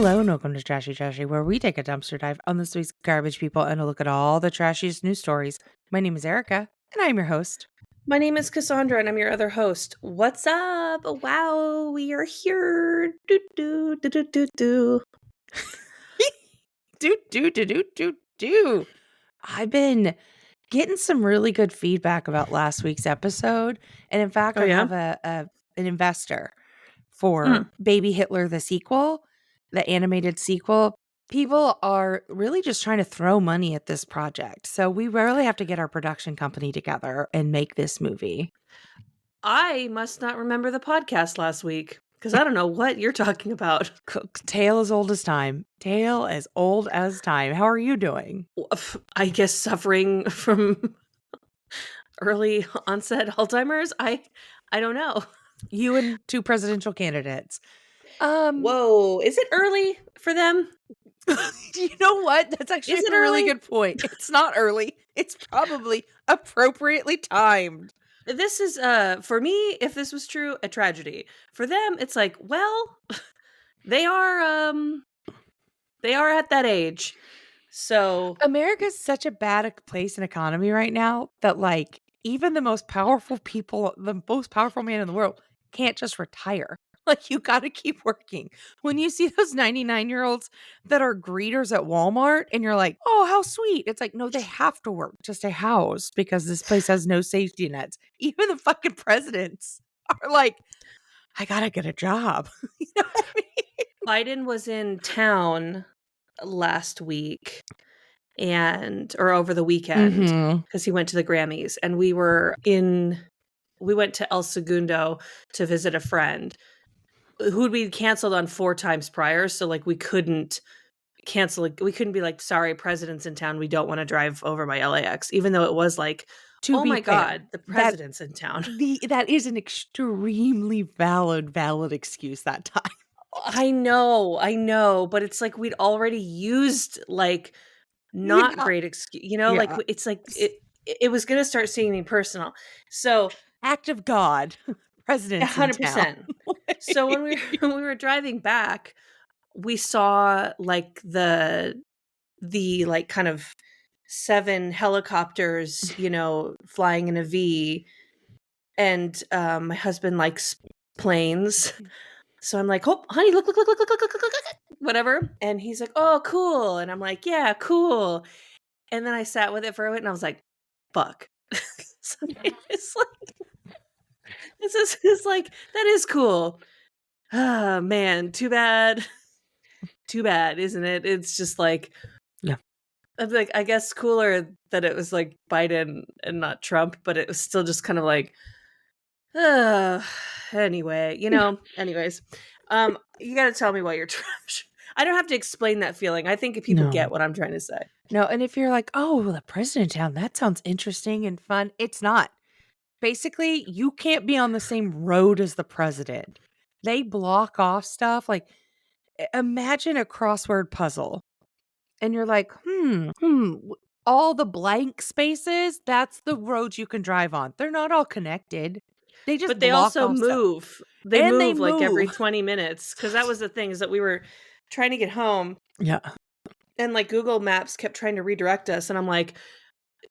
Hello and welcome to Trashy, where we take a dumpster dive on this week's garbage people and a look at all the trashiest news stories. My name is Erica, and I'm your host. My name is Cassandra, and I'm your other host. What's up? Wow, we are here. Do do do do do do. Do. I've been getting some really good feedback about last week's episode, and in fact, Oh I yeah. have an investor for Mm. Baby Hitler the sequel, the animated sequel. People are really just trying to throw money at this project. So we rarely have to get our production company together and make this movie. I must not remember the podcast last week because I don't know what you're talking about. Tale as old as time. Tale as old as time. How are you doing? I guess suffering from early onset Alzheimer's. I don't know. You and two presidential candidates. Um, Whoa, is it early for them? you know what? That's actually Is it a really early? good point. It's not early. It's probably appropriately timed. This is for me, if this was true, a tragedy. For them, it's like, well, they are at that age. So America's such a bad place in economy right now that like even the most powerful people, the most powerful man in the world can't just retire. Like you got to keep working. When you see those 99-year-olds that are greeters at Walmart and you're like, "Oh, how sweet." It's like, "No, they have to work to stay housed because this place has no safety nets." Even the fucking presidents are like, "I got to get a job." You know what I mean? Biden was in town last week or over the weekend Mhm. because he went to the Grammys, and we went to El Segundo to visit a friend who'd been canceled on 4 times prior, so like we couldn't we couldn't be like, sorry, president's in town, we don't want to drive over by LAX, even though it was like, To oh be my fair, god, the that president's in town. that is an extremely valid excuse that time. I know, but it's like we'd already used like not Yeah. great excuse, like Yeah. it's like it was gonna start seeming personal. So Act of God. President's in town. 100%. So when when we were driving back, we saw like the like kind of 7 helicopters, flying in a V, and my husband likes planes. So I'm like, "Oh, honey, look, whatever." And he's like, "Oh, cool." And I'm like, "Yeah, cool." And then I sat with it for a bit and I was like, "Fuck." So it's like it's like, that is cool. Ah, man, too bad. Too bad, isn't it? It's just like, Yeah. I'm like, I guess cooler that it was like Biden and not Trump, but it was still just kind of like, uh, anyway, anyways. You got to tell me why you're trash. I don't have to explain that feeling. I think people No. get what I'm trying to say. No, and if you're like, "Oh, well, the president in town, that sounds interesting and fun." It's not. Basically, you can't be on the same road as the president. They block off stuff, like, imagine a crossword puzzle. And you're like, all the blank spaces, that's the roads you can drive on. They're not all connected. They just But they block also off stuff. move. They And they move like every move. 20 minutes, because that was the thing, is that we were trying to get home, Yeah. and like Google Maps kept trying to redirect us, and I'm like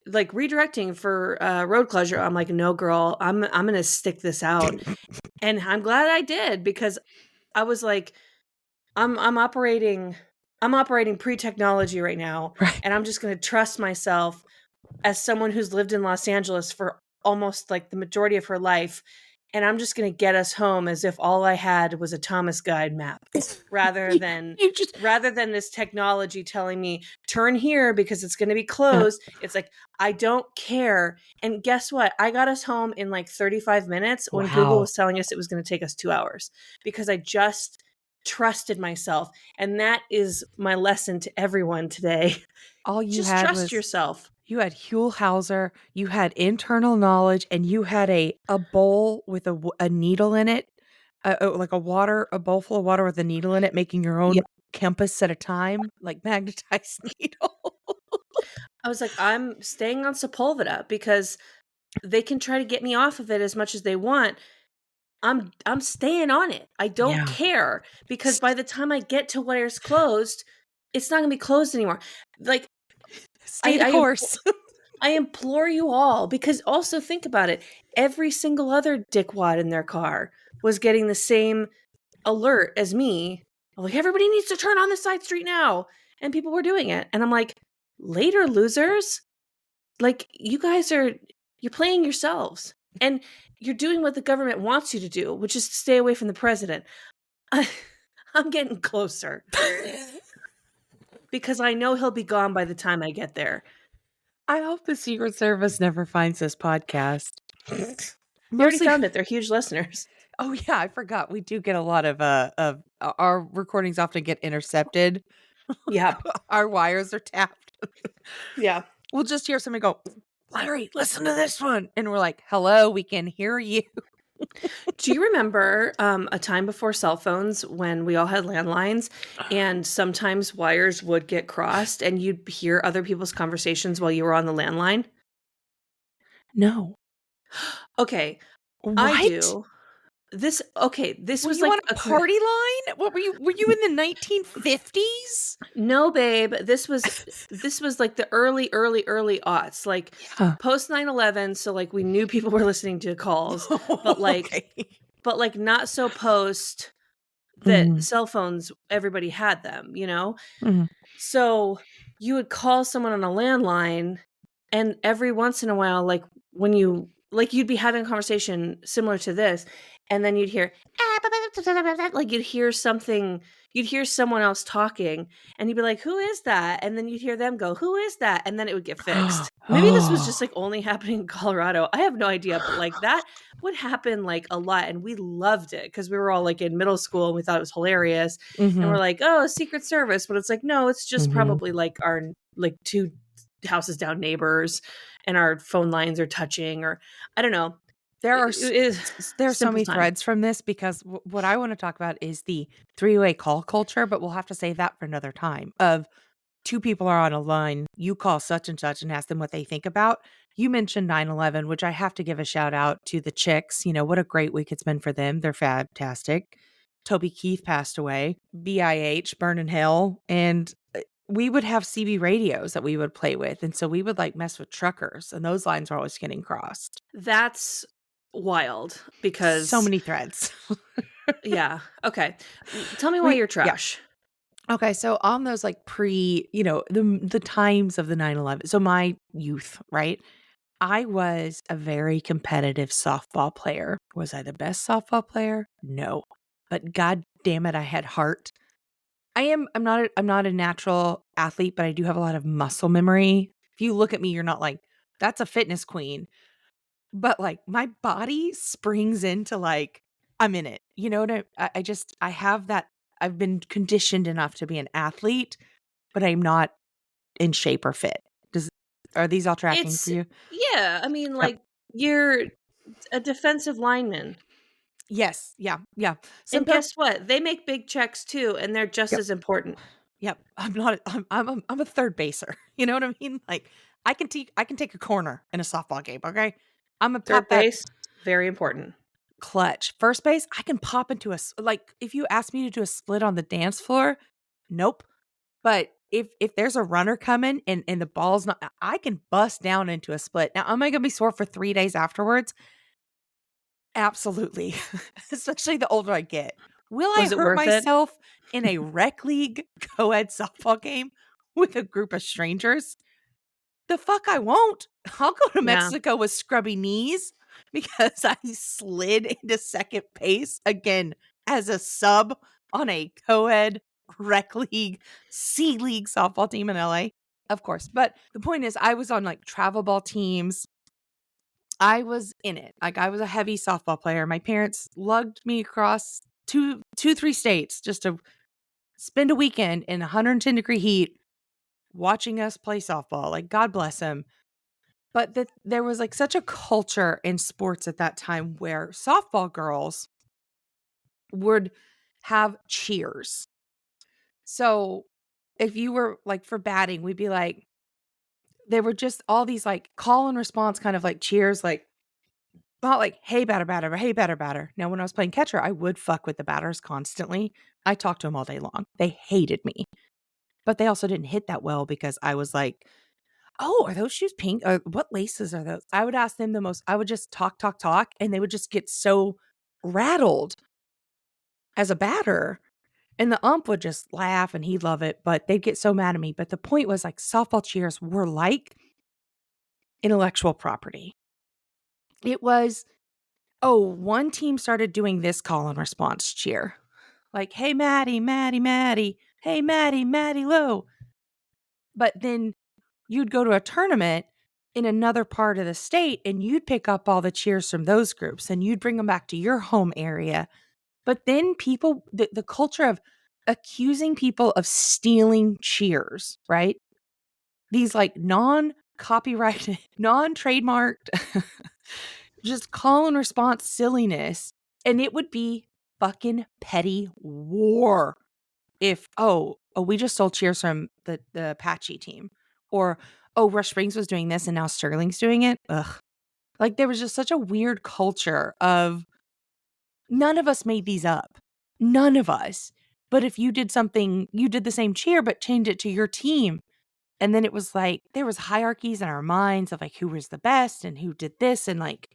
redirecting for road closure. I'm like, no, girl, I'm gonna stick this out, and I'm glad I did, because I was like, I'm operating pre-technology right now, Right. and I'm just gonna trust myself as someone who's lived in Los Angeles for almost like the majority of her life, and I'm just gonna get us home as if all I had was a Thomas Guide map, rather You than you just this technology telling me turn here because it's going to be yeah. closed. It's like, I don't care. And guess what? I got us home in like 35 minutes when Google Wow. was telling us it was going to take us 2 hours, because I just trusted myself. And that is my lesson to everyone today. All you Just had trust was yourself. you had Huell Hauser, you had internal knowledge, and you had a bowl with a needle in it, like a bowl full of water with a needle in it, making your Yeah. own compass at a time, like magnetized needle. I was like, I'm staying on Sepulveda because they can try to get me off of it as much as they want. I'm staying on it. I don't Yeah. care because S by the time I get to where it's closed, it's not gonna be closed anymore. Like, Stay the I course. I implore you all, because also think about it. Every single other dickwad in their car was getting the same alert as me. Like, everybody needs to turn on the side street now. And people were doing it. And I'm like, later, losers. Like, you're playing yourselves. And you're doing what the government wants you to do, which is to stay away from the president. I, I'm getting closer because I know he'll be gone by the time I get there. I hope the Secret Service never finds this podcast. They already Mostly found it. They're huge listeners. oh, yeah, I forgot. We do get a lot of our recordings often get intercepted. Yeah. Our wires are tapped. Yeah. We'll just hear somebody go, "Larry, listen to this one." And we're like, "Hello, we can hear you." Do you remember a time before cell phones when we all had landlines and sometimes wires would get crossed and you'd hear other people's conversations while you were on the landline? No. Okay, I What? do. This Were was you on like a party line? What were you in the 1950s? no, babe, this was like the early aughts, like Yeah. post 9/11. So like we knew people were listening to calls, but like Okay. not so post that Mhm, cell phones everybody had them, you know? mhm. So, you would call someone on a landline, and every once in a while, like, when you like, you'd be having a conversation similar to this, and then you'd hear, like, you'd hear someone else talking, and you'd be like, "Who is that?" And then you'd hear them go, "Who is that?" And then it would get fixed. Maybe this was just, Oh. like, only happening in Colorado. I have no idea, but, like, that would happen, like, a lot, and we loved it because we were all, like, in middle school, and we thought it was hilarious, and we're Mhm, like, "Oh, Secret Service," but it's like, no, it's just mhm. probably like our like 2 houses down neighbors and our phone lines are touching, or I don't know. There are It is there are so simple many time. threads from this because what I wanna talk about is the three-way call culture, but we'll have to save that for another time, of 2 people are on a line, you call such and such and ask them what they think about. You mentioned 9/11, which I have to give a shout out to the Chicks, what a great week it's been for them, they're fantastic. Toby Keith passed away, BIH, burn in hell, and, we would have CB radios that we would play with, and so we would, like, mess with truckers, and those lines were always getting crossed. That's wild So because many threads. yeah, okay. Tell me why We you're yeah. trash. Okay, so on those, like, the times of the 9/11, so my youth, right? I was a very competitive softball player. Was I the best softball player? No. But god damn it, I had heart. I'm not a natural athlete, but I do have a lot of muscle memory. If you look at me, you're not like, "That's a fitness queen." But, like, my body springs into, like, I'm in it. You know what I just I have that I've been conditioned enough to be an athlete, but I'm not in shape or fit. Does Are these all tracking for It's you? yeah, I mean, Yep. like, you're a defensive lineman, Yes. Yeah, yeah. and Simple. guess what? They make big checks too, and they're just Yep. as important. Yep. I'm a third baser. You know what I mean? Like, I can take a corner in a softball game, okay? Imma Third pop that base, very important. clutch. First base, I can pop into like, if you ask me to do a split on the dance floor, nope. But if there's a runner coming and the ball's not I can bust down into a split. Now, am I gonna be sore for 3 days afterwards? Absolutely, especially the older I get. Will I Was it hurt worth it? myself in a rec league co-ed softball game with a group of strangers? The fuck I won't. I'll go to Yeah. Mexico with scrubby knees because I slid into second base again as a sub on a co-ed rec league, C league softball team in LA. Of course. But the point is I was on like travel ball teams. I was in it. Like, I was a heavy softball player. My parents lugged me across 3 states just to spend a weekend in 110-degree heat watching us play softball. Like, God bless him. But there was, like, such a culture in sports at that time where softball girls would have cheers. So, if you were, like, for batting, we'd be like there were just all these, like, call and response kind of, like, cheers, like Not like, "Hey, batter, batter, hey, batter, batter." Now, when I was playing catcher, I would fuck with the batters constantly. I talked to them all day long. They hated me, but they also didn't hit that well because I was like, "Oh, are those shoes pink? What laces are those?" I would ask them the most I would just talk, talk, talk, and they would just get so rattled as a batter, and the ump would just laugh and he'd love it, but they'd get so mad at me. But the point was, like, softball cheers were like intellectual property. It was, oh, one team started doing this call and response cheer. Like, "Hey, Maddie, Maddie, Maddie. Hey, Maddie, Maddie Low." But then you'd go to a tournament in another part of the state and you'd pick up all the cheers from those groups and you'd bring them back to your home area. But then people, the culture of accusing people of stealing cheers, right? These like non copyrighted, non trademarked, just call and response silliness. And it would be fucking petty war if, oh, we just stole cheers from the Apache team. Or, oh, Rush Springs was doing this and now Sterling's doing it. Ugh. Like there was just such a weird culture of none of us made these up. None of us. But if you did something, you did the same cheer, but changed it to your team. And then it was like there was hierarchies in our minds of like who was the best and who did this and like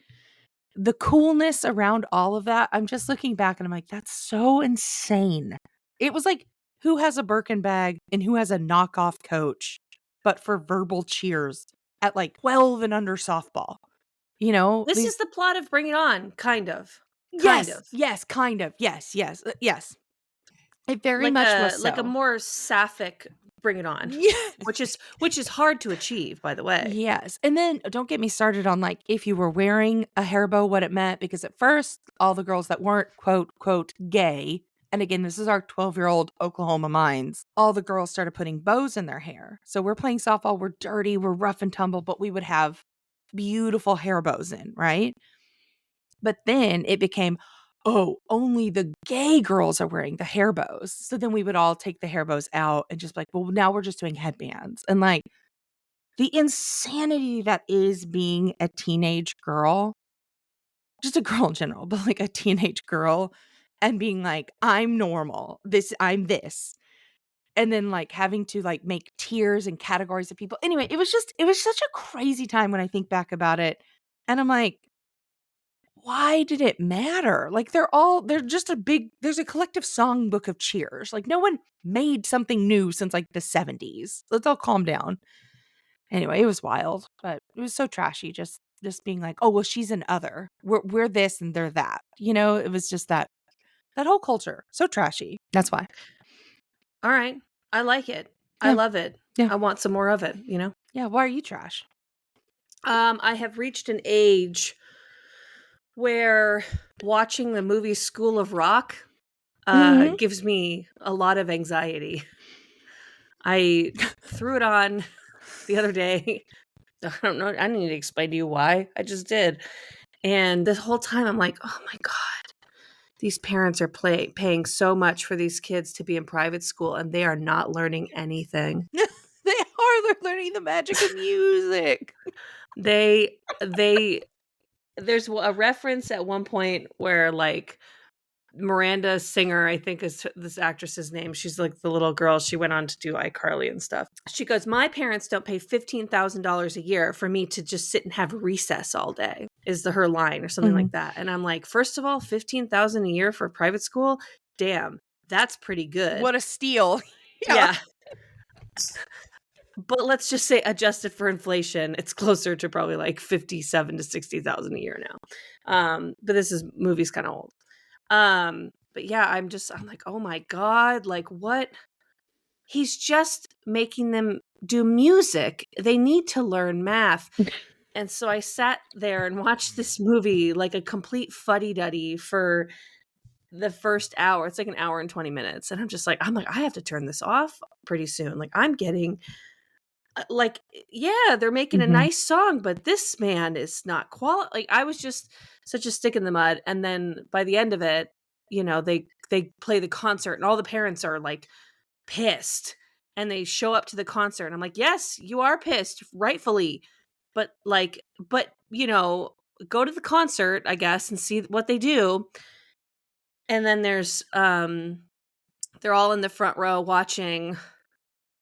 the coolness around all of that. I'm just looking back and I'm like, that's so insane. It was like who has a Birkin bag and who has a knockoff coach, but for verbal cheers at like 12 and under softball. You know, This these is the plot of Bring It On, kind of. Kind yes, of. yes, kind of. Yes, yes, yes. It very much was Like a so. more sapphic Bring It On, Yes. which is hard to achieve, by the way. Yes, and then don't get me started on, like, if you were wearing a hair bow, what it meant, because at first, all the girls that weren't, quote, quote, "gay" and again, this is our 12-year-old Oklahoma minds, all the girls started putting bows in their hair. So we're playing softball, we're dirty, we're rough and tumble, but we would have beautiful hair bows in, right? But then it became, "Oh, only the gay girls are wearing the hair bows." So then we would all take the hair bows out and just be like, "Well, now we're just doing headbands." And, like, the insanity that is being a teenage girl, just a girl in general, but like a teenage girl and being like, I'm normal. I'm this. And then like having to like make tiers and categories of people. Anyway, it was such a crazy time when I think back about it. And I'm like, why did it matter? Like they're just there's a collective songbook of cheers. Like no one made something new since like the 70s. Let's all calm down. Anyway, it was wild, but it was so trashy just being like, "Oh, well, she's an other. We're this and they're that." You know, it was just that whole culture. So trashy. That's why. All right. I like it. I Yeah. love it. Yeah. I want some more of it, you know? Yeah. Why are you trash? I have reached an age where watching the movie School of Rock Mhm. gives me a lot of anxiety. I threw it on the other day. I don't know. I don't need to explain to you why. I just did. And this whole time I'm like, oh my God, these parents are paying so much for these kids to be in private school and they are not learning anything. They're learning the magic of music. They there's a reference at one point where like Miranda Singer, I think is this actress's name. She's like the little girl. She went on to do iCarly and stuff. She goes, "My parents don't pay $15,000 a year for me to just sit and have recess all day." Is her line or something Mhm. like that? And I'm like, first of all, 15,000 a year for private school, damn, that's pretty good. What a steal. Yeah. Yeah, but let's just say adjusted for inflation, it's closer to probably like 57 to 60,000 a year now. But this is movie's kind of old. But yeah, I'm like, oh my God, like what? He's just making them do music. They need to learn math. And so I sat there and watched this movie like a complete fuddy-duddy for the first hour. It's like an hour and 20 minutes. And I'm like, I have to turn this off pretty soon. Like I'm getting like yeah, they're making a Mhm. nice song, but this man is not like I was just such a stick in the mud. And then by the end of it, you know, they play the concert and all the parents are like pissed and they show up to the concert and I'm like, yes, you are pissed, rightfully. But like, but you know, go to the concert, I guess, and see what they do. And then they're all in the front row watching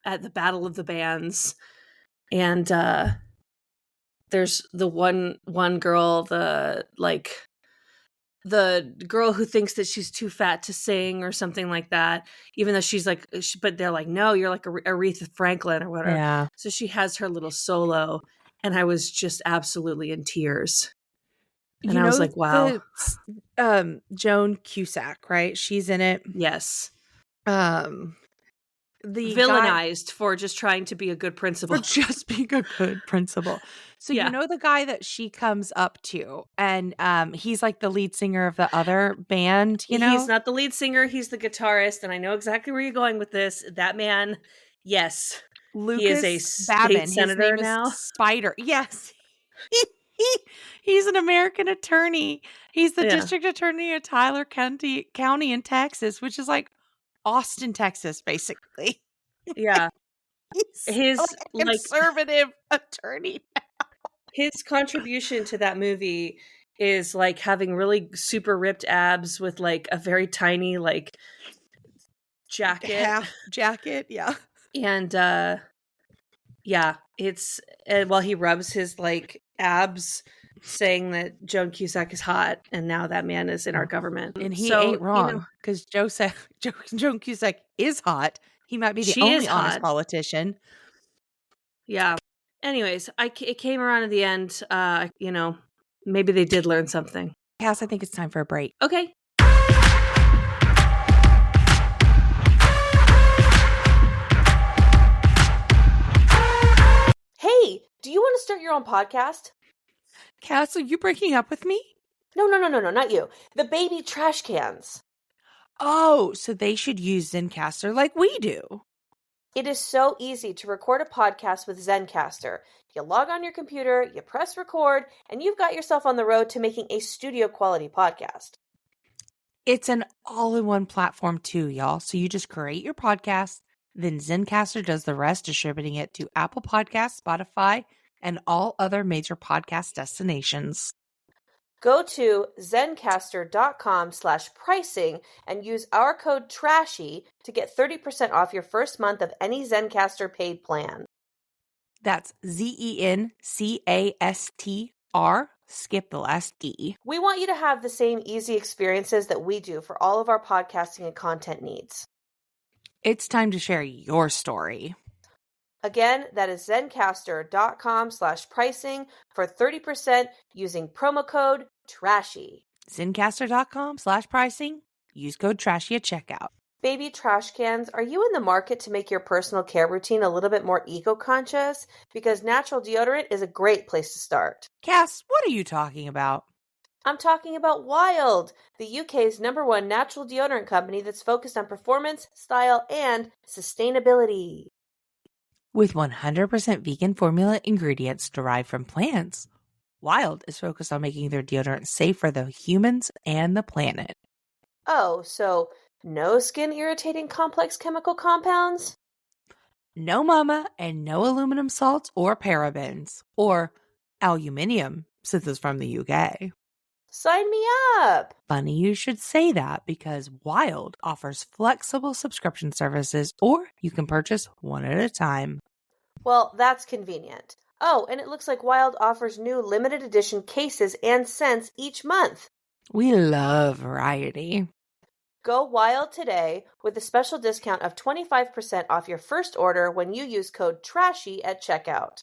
at the Battle of the Bands. And there's the one girl, the girl who thinks that she's too fat to sing or something like that, even though she's like, but they're like, no, you're like Aretha Franklin or whatever. Yeah. So she has her little solo, and I was just absolutely in tears. And You I was know like, wow, the Joan Cusack, right? She's in it. yes. Um, the guy Villainized for just trying to be a good for principal. just being a good principal. So you Yeah. know the guy that she comes up to, and he's like the lead singer of the other band, you He's know? not the lead singer, he's the guitarist, and I know exactly where you're going with this. That man, yes, he is a Lucas state Babin. His senator name is now. Spider. Yes. He's an American attorney. He's the Yeah. district attorney of Tyler County in Texas, which is like Austin, Texas, basically. Yeah. He's like His a conservative attorney. his contribution to that movie is like having really super ripped abs with like a very tiny like jacket. Half jacket, yeah. And yeah, it's while he rubs his like abs saying that Joan Cusack is hot and now that man is in our government. And he So, ain't wrong because Joan Cusack is hot. He might be the she is only honest hot. politician. Yeah. Anyways, it came around at the end. Maybe they did learn something. Cass, I think it's time for a break. Okay. Hey, do you want to start your own podcast? Cass, are you breaking up with me? No, not you. The baby trash cans. Oh, so they should use Zencaster like we do. It is so easy to record a podcast with Zencaster. You log on your computer, you press record, and you've got yourself on the road to making a studio quality podcast. It's an all-in-one platform too, y'all. So you just create your podcast, then Zencaster does the rest, distributing it to Apple Podcasts, Spotify, and all other major podcast destinations. Go to zencastr.com/pricing and use our code TRASHY to get 30% off your first month of any Zencastr paid plan. That's Zencastr. Skip the last D. We want you to have the same easy experiences that we do for all of our podcasting and content needs. It's time to share your story. Again, that is zencastr.com/pricing for 30% using promo code TRASHY. Zencastr.com/pricing. Use code TRASHY at checkout. Baby trash cans, are you in the market to make your personal care routine a little bit more eco-conscious? Because natural deodorant is a great place to start. Cass, what are you talking about? I'm talking about Wild, the UK's #1 natural deodorant company that's focused on performance, style, and sustainability. With 100% vegan formula ingredients derived from plants, Wild is focused on making their deodorant safe for the humans and the planet. Oh, so no skin-irritating complex chemical compounds? No mama and no aluminum salts or parabens. Or aluminium, since it's from the UK. Sign me up! Funny you should say that because Wild offers flexible subscription services or you can purchase one at a time. Well, that's convenient. Oh, and it looks like Wild offers new limited edition cases and scents each month. We love variety. Go Wild today with a special discount of 25% off your first order when you use code TRASHY at checkout.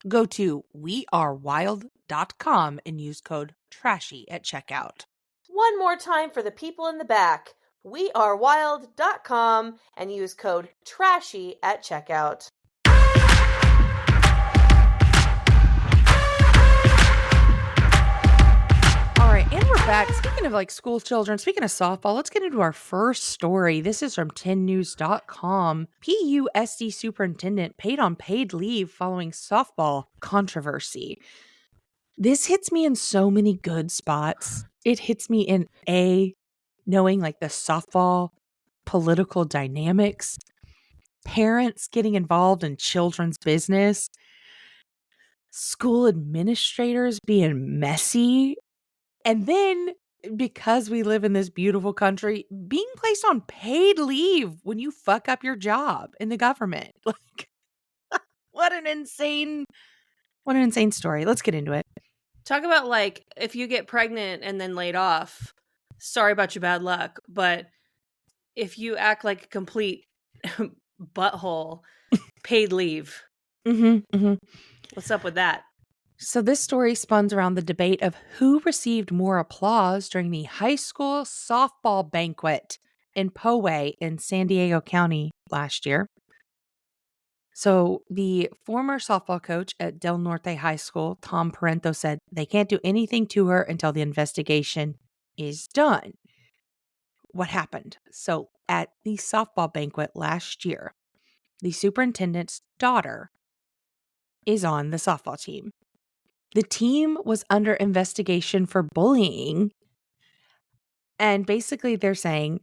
Go to wearewild.com and use code TRASHY at checkout. One more time for the people in the back. wearewild.com and use code TRASHY at checkout. All right, and we're back. Speaking of like school children, speaking of softball, let's get into our first story. This is from 10news.com. PUSD superintendent paid on paid leave following softball controversy. This hits me in so many good spots. It hits me in knowing like the softball political dynamics, parents getting involved in children's business. school administrators being messy, and then because we live in this beautiful country, being placed on paid leave when you fuck up your job in the government. Like, what an insane story. Let's get into it. Talk about, like, if you get pregnant and then laid off, sorry about your bad luck, but if you act like a complete butthole, paid leave. Mhm, mhm. What's up with that? So this story spins around the debate of who received more applause during the high school softball banquet in Poway in San Diego County last year. So the former softball coach at Del Norte High School, Tom Parento, said they can't do anything to her until the investigation is done. What happened? So at the softball banquet last year, the superintendent's daughter is on the softball team. The team was under investigation for bullying, and basically they're saying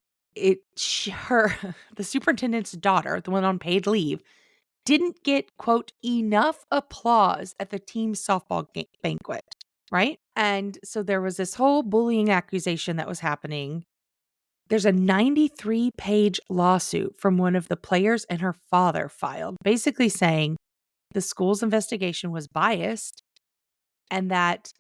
her the superintendent's daughter, the one on paid leave, didn't get quote enough applause at the team's softball banquet, right? And so there was this whole bullying accusation that was happening. There's a 93-page lawsuit from one of the players and her father filed, basically saying the school's investigation was biased and that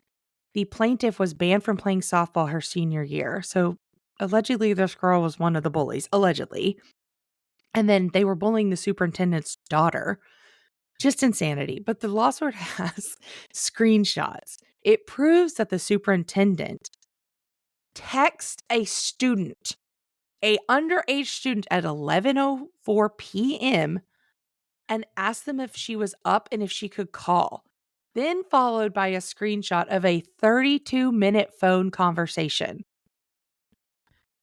the plaintiff was banned from playing softball her senior year. So allegedly, this girl was one of the bullies, allegedly. And then they were bullying the superintendent's daughter. Just insanity. But the lawsuit has screenshots. It proves that the superintendent texted a student, a underage student at 11:04 p.m. and asked them if she was up and if she could call. Then followed by a screenshot of a 32-minute phone conversation.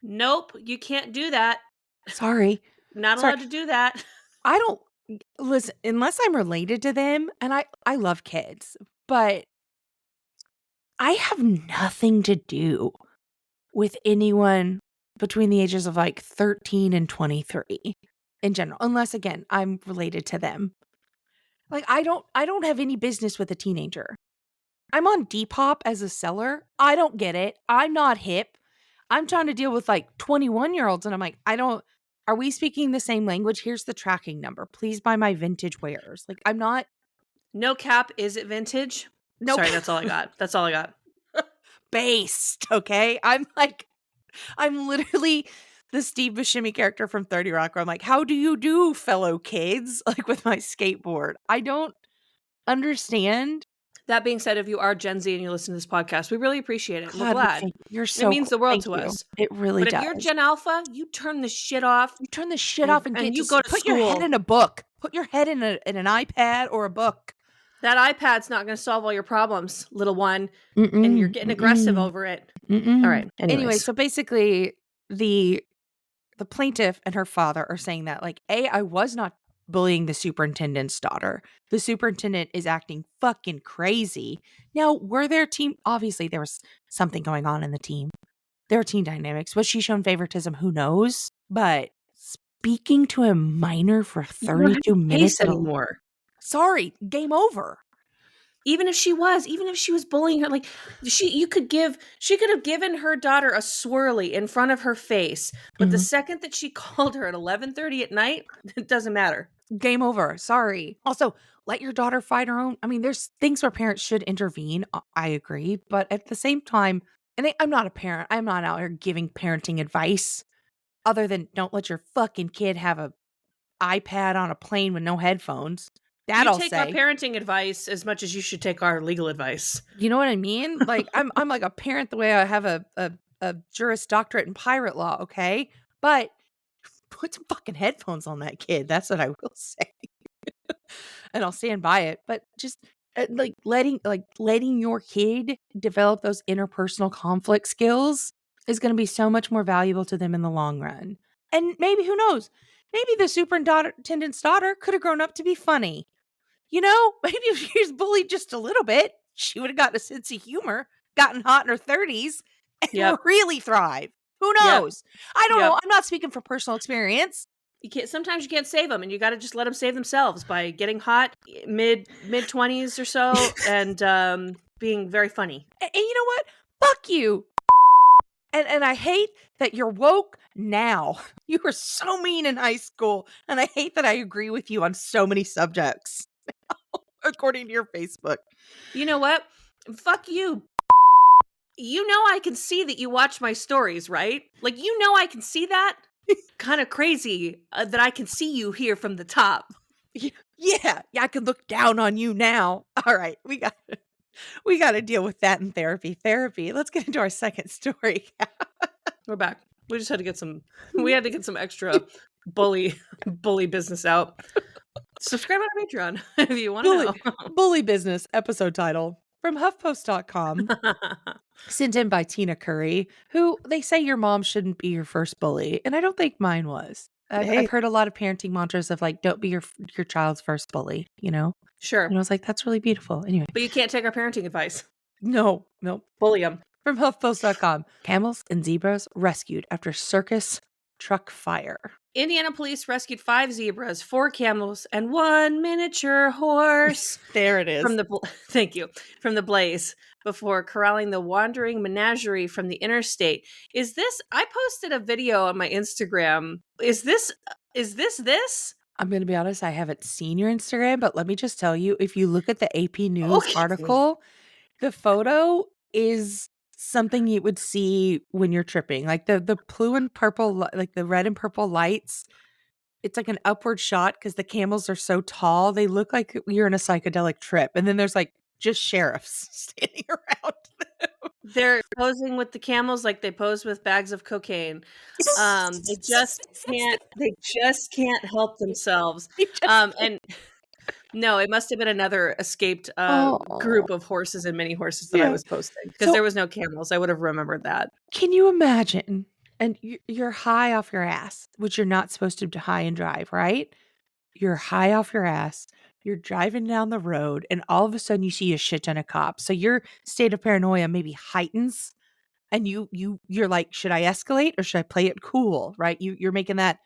Nope, you can't do that. Sorry. Not Sorry. allowed to do that. I don't listen unless I'm related to them, and I love kids, but I have nothing to do with anyone between the ages of like 13 and 23 in general, unless again, I'm related to them. Like I don't have any business with a teenager. I'm on Depop as a seller. I don't get it. I'm not hip. I'm trying to deal with like 21-year-olds and I'm like, I don't are we speaking the same language? Here's the tracking number. Please buy my vintage wares. Like I'm not No cap, is it vintage? nope. Sorry, that's all I got. That's all I got. Based, okay? I'm literally the Steve Buscemi character from 30 Rock where I'm like, "How do you do, fellow kids?" Like with my skateboard. I don't understand. That being said, if you are Gen Z and you listen to this podcast, we really appreciate it. And we're God, we glad. thank you're It so means cool. the world Thank to you. us. It really But if you're does. Gen Alpha, you turn this shit off You turn this shit off and get you just go to put your head school. in a book. Put your head in an iPad or a book. That iPad's not going to solve all your problems, little one. And you're Mm-mm, getting aggressive mm-mm, over it. All mm-mm. right. Anyway, Anyways. so basically the plaintiff and her father are saying that like, I was not bullying the superintendent's daughter. The superintendent is acting fucking crazy. Now, were there team obviously there was something going on in the team. There are team dynamics. Was she shown favoritism? Who knows? But speaking to a minor for You don't have 32 a minutes case anymore. sorry, game over. Even if she was bullying her, like she could have given her daughter a swirly in front of her face, but the Mhm. second that she called her at 11:30 at night, it doesn't matter. Game over. Sorry. Also, let your daughter fight her own. I mean, there's things where parents should intervene. I agree. But at the same time, I'm not a parent. I'm not out here giving parenting advice other than don't let your fucking kid have a iPad on a plane with no headphones. That You I'll take our say. parenting advice as much as you should take our legal advice. You know what I mean? Like I'm like a parent the way I have a Juris Doctorate in pirate law, okay? But put some fucking headphones on that kid. That's what I will say. And I'll stand by it. But just letting your kid develop those interpersonal conflict skills is going to be so much more valuable to them in the long run. And maybe who knows? Maybe the superintendent's daughter could have grown up to be funny. You know, maybe if she was bullied just a little bit, she would have gotten a sense of humor, gotten hot in her 30s, and Yep. really thrive. Who Yep. knows? I don't know. Yep. I'm not speaking from personal experience. Sometimes you can't save them, and you gotta just let them save themselves by getting hot, mid-20s or so, and, being very funny. And you know what? Fuck you. And I hate that you're woke now. You were so mean in high school, and I hate that I agree with you on so many subjects, according to your Facebook. You know what? Fuck you. You know I can see that you watch my stories, right? Like, you know I can see that? Kinda crazy, that I can see you here from the top. Yeah, I can look down on you now. All right, we gotta deal with that in therapy. Therapy. Let's get into our second story. We're back. We just had to get some we had to get some extra bully bully business out. Subscribe on our Patreon if you wanna Bully know. Bully Business episode title from HuffPost.com. Sent in by Tina Curry, who they say your mom shouldn't be your first bully, and I don't think mine was. I've Hey, heard a lot of parenting mantras of like, don't be your child's first bully, you know? And sure, I was like, that's really beautiful. Anyway, but you can't take our parenting advice. no, nope. Bully them. From HuffPost.com. Camels and zebras rescued after circus truck fire. Indiana police rescued 5 zebras, 4 camels, and 1 miniature horse There it from is. the thank you, from the blaze before corralling the wandering menagerie from the interstate. Is this I posted a video on my Instagram. Is this? I'm gonna be honest, I haven't seen your Instagram, but let me just tell you, if you look at the AP News Okay. article, the photo is something you would see when you're tripping. Like the blue and purple like the red and purple lights, it's like an upward shot because the camels are so tall, they look like you're in a psychedelic trip, and then there's, like, just sheriffs standing around them. They're posing with the camels like they pose with bags of cocaine. They just can't help themselves. They just And no, it must have been another escaped, Oh, group of horses and mini horses that I yeah. was posting because So, there was no camels. I would have remembered that. can you imagine? And you're high off your ass, which you're not supposed to high and drive, right? You're high off your ass. You're driving down the road, and all of a sudden you see a shit ton of cops. So your state of paranoia maybe heightens, and you're like, should I escalate or should I play it cool? Right? You're making that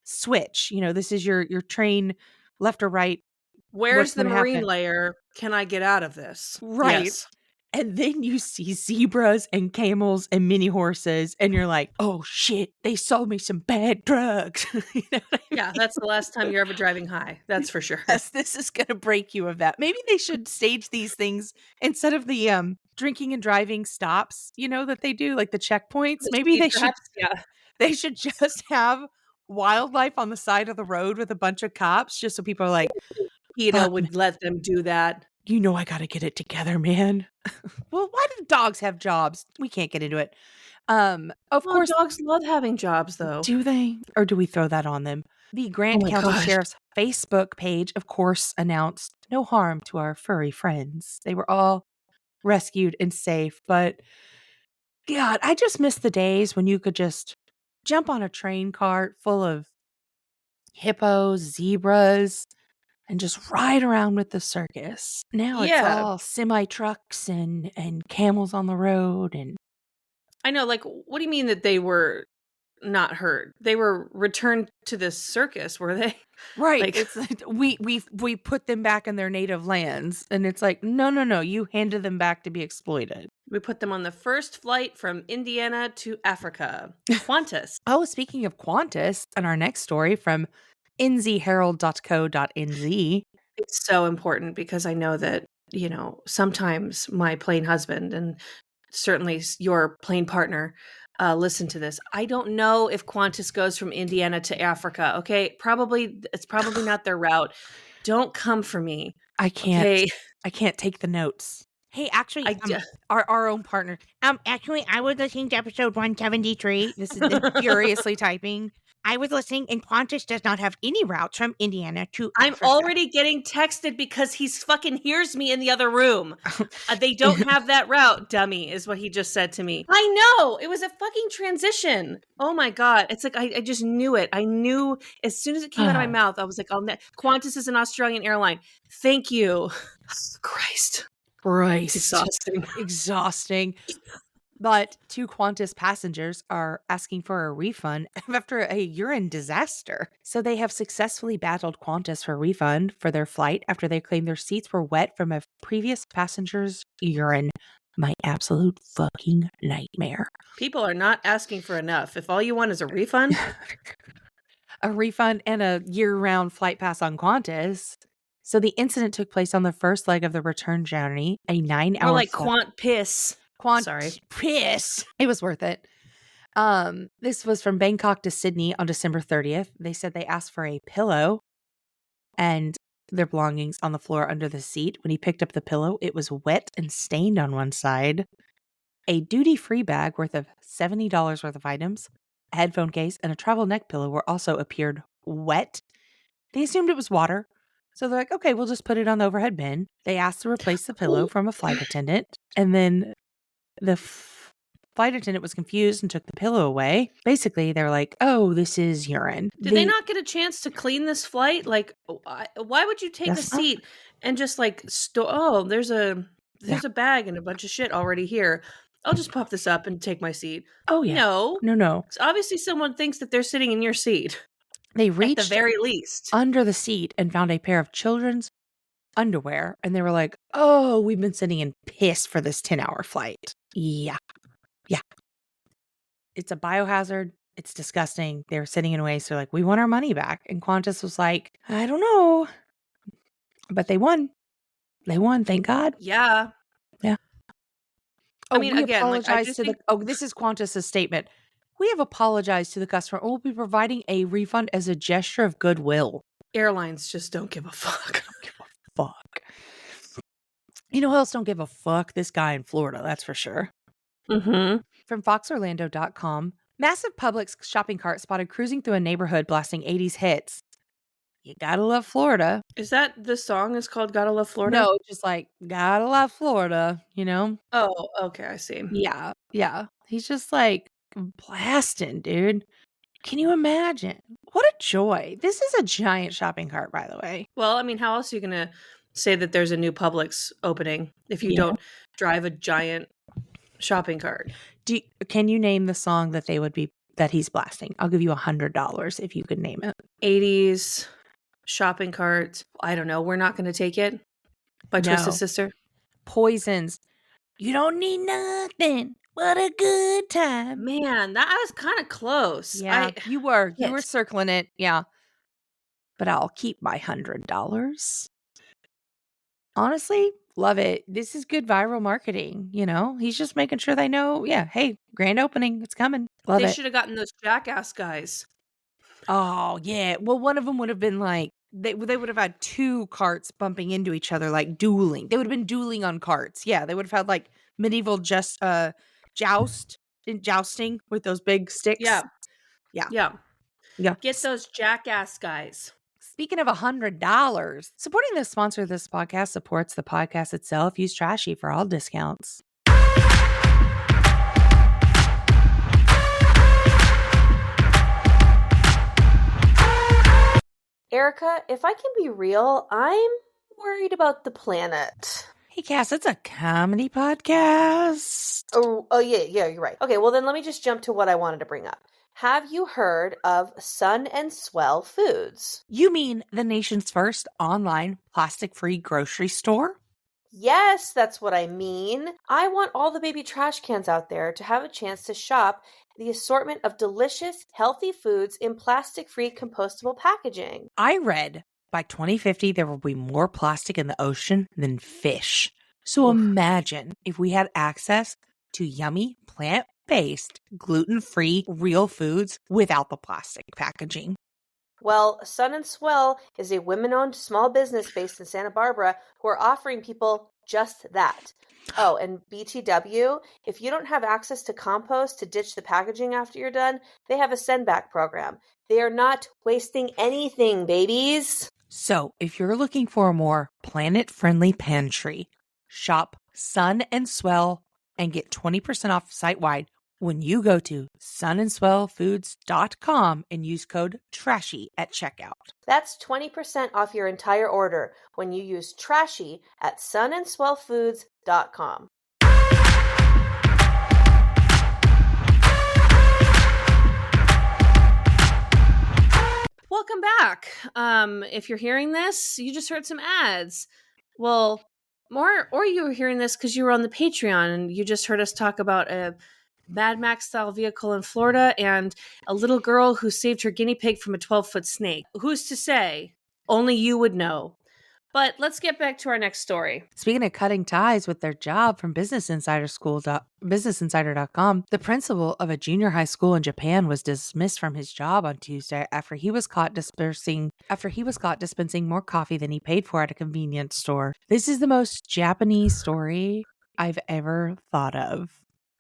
switch. You know, this is your train left or right. What's Where's the going to marine happen? layer? Can I get out of this? Right. Yes. And then you see zebras and camels and mini horses, and you're like, oh shit, they sold me some bad drugs. You know what I Yeah, mean? that's the last time you're ever driving high. That's for sure. Yes, this is gonna break you of that. Maybe they should stage these things instead of the, drinking and driving stops, you know, that they do, like the checkpoints. The Maybe speed traps, yeah. they should just have wildlife on the side of the road with a bunch of cops just so people are like, PETA "Fuck, man, would let them do that. you know I gotta get it together, man." Well, why do dogs have jobs? We can't get into it. Of Oh, course, dogs love having jobs, though. do they? Or do we throw that on them? The Oh Grant my County gosh. Sheriff's Facebook page, of course, announced no harm to our furry friends. They were all rescued and safe. But God, I just miss the days when you could just jump on a train cart full of hippos, zebras, and just ride around with the circus. Now it's Yeah. all semi trucks and camels on the road and I know, like, what do you mean that they were not hurt? They were returned to this circus, were they? right. Like, It's like we put them back in their native lands, and it's like no, no, no. You handed them back to be exploited. we put them on the first flight from Indiana to Africa. Qantas. Oh, speaking of Qantas, and our next story from nzherald.co.nz. It's so important because I know that, sometimes my plane husband and certainly your plane partner listen to this. I don't know if Qantas goes from Indiana to Africa. Okay. It's probably not their route. Don't come for me. I can't Okay. I can't take the notes. Hey, actually, I, d- our own partner. Actually, I was listening to episode 173. This is them furiously typing. I was listening, and Qantas does not have any routes from Indiana to I'm Africa. already getting texted because he's fucking hears me in the other room. They don't have that route, dummy, is what he just said to me. I know. It was a fucking transition. Oh my God. It's like, I just knew it. I knew as soon as it came out of my mouth, I was like, Qantas is an Australian airline. Thank you. Christ. It's Christ. exhausting. Exhausting. But two Qantas passengers are asking for a refund after a urine disaster. So they have successfully battled Qantas for a refund for their flight after they claimed their seats were wet from a previous passenger's urine. My absolute fucking nightmare. People are not asking for enough. If all you want is a refund, A refund and a year-round flight pass on Qantas. So the incident took place on the first leg of the return journey, a more 9-hour like flight. quant piss. Sorry. Piss. It was worth it. This was from Bangkok to Sydney on December 30th. They said they asked for a pillow and their belongings on the floor under the seat. When he picked up the pillow, it was wet and stained on one side. A duty-free bag worth of $70 worth of items, a headphone case, and a travel neck pillow were also appeared wet. They assumed it was water. So they're like, okay, we'll just put it on the overhead bin. They asked to replace the pillow from a flight attendant. And then the flight attendant was confused and took the pillow away. Basically, they were like, oh, this is urine. Did they not get a chance to clean this flight? Like, why would you take a That's not- seat and just like there's a bag and a bunch of shit already here. I'll just pop this up and take my seat. Oh, yeah. No. No. 'Cause obviously someone thinks that they're sitting in your seat. They At the reached very least. under the seat and found a pair of children's underwear. And they were like, oh, we've been sitting in piss for this 10-hour flight. Yeah. It's a biohazard. It's disgusting. They were sitting in waste. They're like, we want our money back. And Qantas was like, I don't know. But they won. They won, thank God. Yeah. Oh, I mean, we again, like, I apologize just to think this is Qantas's statement. We have apologized to the customer and will be providing a refund as a gesture of goodwill. airlines just don't give a fuck. Fuck. You know who else don't give a fuck? This guy in Florida, that's for sure. Mm-hmm. From foxorlando.com, massive Publix shopping cart spotted cruising through a neighborhood blasting 80s hits. You gotta love Florida. Is that the song is called Gotta Love Florida? No, just like, gotta love Florida, you know? Oh, okay, I see. Yeah. He's just like blasting, dude. Can you imagine? What a joy. This is a giant shopping cart, by the way. Well, I mean, how else are you gonna say that there's a new Publix opening if you Yeah. don't drive a giant shopping cart? Can you name the song that he's blasting? I'll give you $100 if you could name it. 80s shopping cart. I don't know. We're not gonna take it by Twisted No. Sister. Poisons. You don't need nothing. What a good time. Man, that was kind of close. Yeah, you were Shit. circling it. Yeah. But I'll keep my $100. Honestly, love it. This is good viral marketing, you know? He's just making sure they know, yeah, hey, grand opening, it's coming. Love They it. should have gotten those jackass guys. Oh, yeah. Well, one of them would have been like they would have had two carts bumping into each other like dueling. They would have been dueling on carts. Yeah, they would have had like medieval jousting with those big sticks. Yeah. Yeah. Get those jackass guys. Speaking of $100, supporting the sponsor of this podcast supports the podcast itself. Use Trashy for all discounts. Erica, if I can be real, I'm worried about the planet. Hey, Cass, it's a comedy podcast. Oh yeah, you're right. Okay, well then let me just jump to what I wanted to bring up. Have you heard of Sun and Swell Foods? You mean the nation's first online plastic-free grocery store? Yes, that's what I mean. I want all the baby trash cans out there to have a chance to shop the assortment of delicious, healthy foods in plastic-free compostable packaging. I read by 2050 there will be more plastic in the ocean than fish. So Oof. imagine if we had access to yummy, plant-based, gluten-free, real foods without the plastic packaging. Well, Sun and Swell is a women-owned small business based in Santa Barbara who are offering people just that. Oh, and BTW, if you don't have access to compost to ditch the packaging after you're done, they have a send-back program. They are not wasting anything, babies. So if you're looking for a more planet-friendly pantry, shop Sun and Swell and get 20% off site-wide when you go to sunandswellfoods.com and use code TRASHY at checkout. That's 20% off your entire order when you use TRASHY at sunandswellfoods.com. back. If you're hearing this, you just heard some ads. Well, more, or you were hearing this because you were on the Patreon and you just heard us talk about a Mad Max style vehicle in Florida and a little girl who saved her guinea pig from a 12-foot snake. Who's to say? Only you would know. But let's get back to our next story. Speaking of cutting ties with their job from businessinsider.com, the principal of a junior high school in Japan was dismissed from his job on Tuesday after he was caught dispensing more coffee than he paid for at a convenience store. This is the most Japanese story I've ever thought of.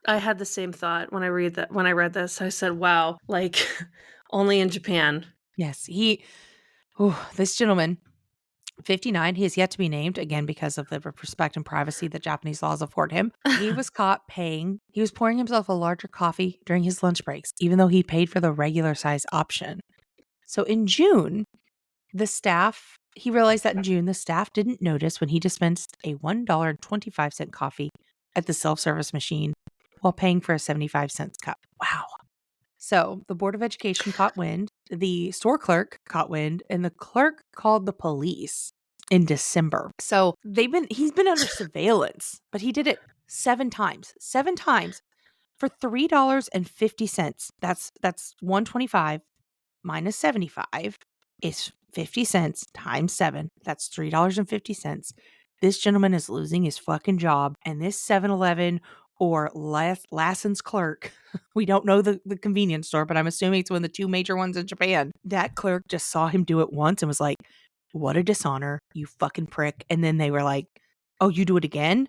I had the same thought when I read this. I said, "Wow, like only in Japan." Yes, this gentleman, 59, he is yet to be named, again, because of the respect and privacy that Japanese laws afford him. He was pouring himself a larger coffee during his lunch breaks, even though he paid for the regular size option. So in June, he realized that in June, the staff didn't notice when he dispensed a $1.25 coffee at the self-service machine while paying for a 75-cent cup. Wow. So the Board of Education caught wind, the store clerk caught wind, and the clerk called the police in December. So he's been under surveillance, but he did it 7 times. 7 times for $3.50. That's 125 minus 75 is 50 cents times 7. That's $3.50. This gentleman is losing his fucking job, and this 7-Eleven or Lassen's clerk, we don't know the convenience store, but I'm assuming it's one of the 2 major ones in Japan. That clerk just saw him do it once and was like, "What a dishonor, you fucking prick." And then they were like, "Oh, you do it again?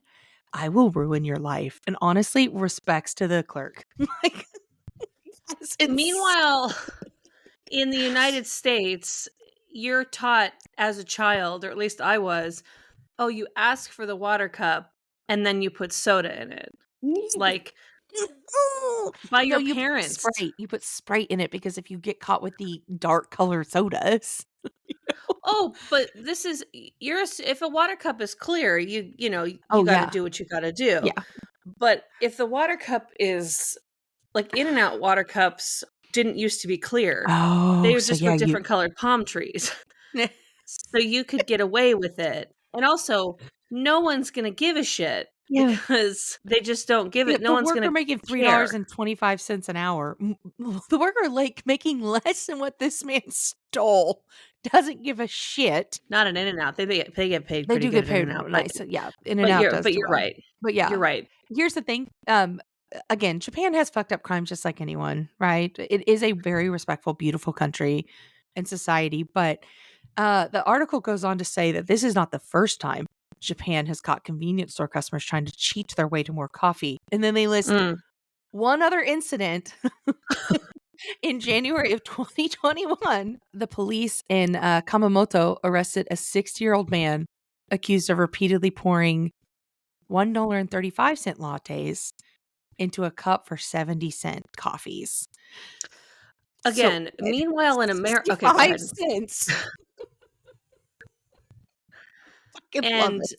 I will ruin your life." And honestly, respects to the clerk. Like, Meanwhile, in the United States, you're taught as a child, or at least I was, oh, you ask for the water cup and then you put soda in it. Like by No, your you put parents. Sprite. You put Sprite in it because if you get caught with the dark colored sodas, you know? Oh, but this is if a water cup is clear, you Oh, got to yeah. do what you got to do. Yeah. But if the water cup is like In and Out water cups didn't used to be clear. Oh, They so just yeah, were you different colored palm trees. So you could get away with it. And also, no one's going to give a shit yeah. because they just don't give Yeah, it. No the one's worker going making to care. $3.25 an hour. The worker, like, making less than what this man stole doesn't give a shit. Not an In and Out. They get paid They pretty do good get at In paid and Out, nice. So yeah, In-N-Out does but too you're well. right. But You're yeah, right. here's the thing. Again, Japan has fucked up crimes just like anyone, right? It is a very respectful, beautiful country and society. But the article goes on to say that this is not the first time Japan has caught convenience store customers trying to cheat their way to more coffee. And then they list Mm. one other incident. In January of 2021, the police in Kamamoto arrested a 60-year-old man accused of repeatedly pouring $1.35 lattes into a cup for 70-cent coffees. So Again, meanwhile in America, okay, go 65 ahead. cents. Fucking love And it.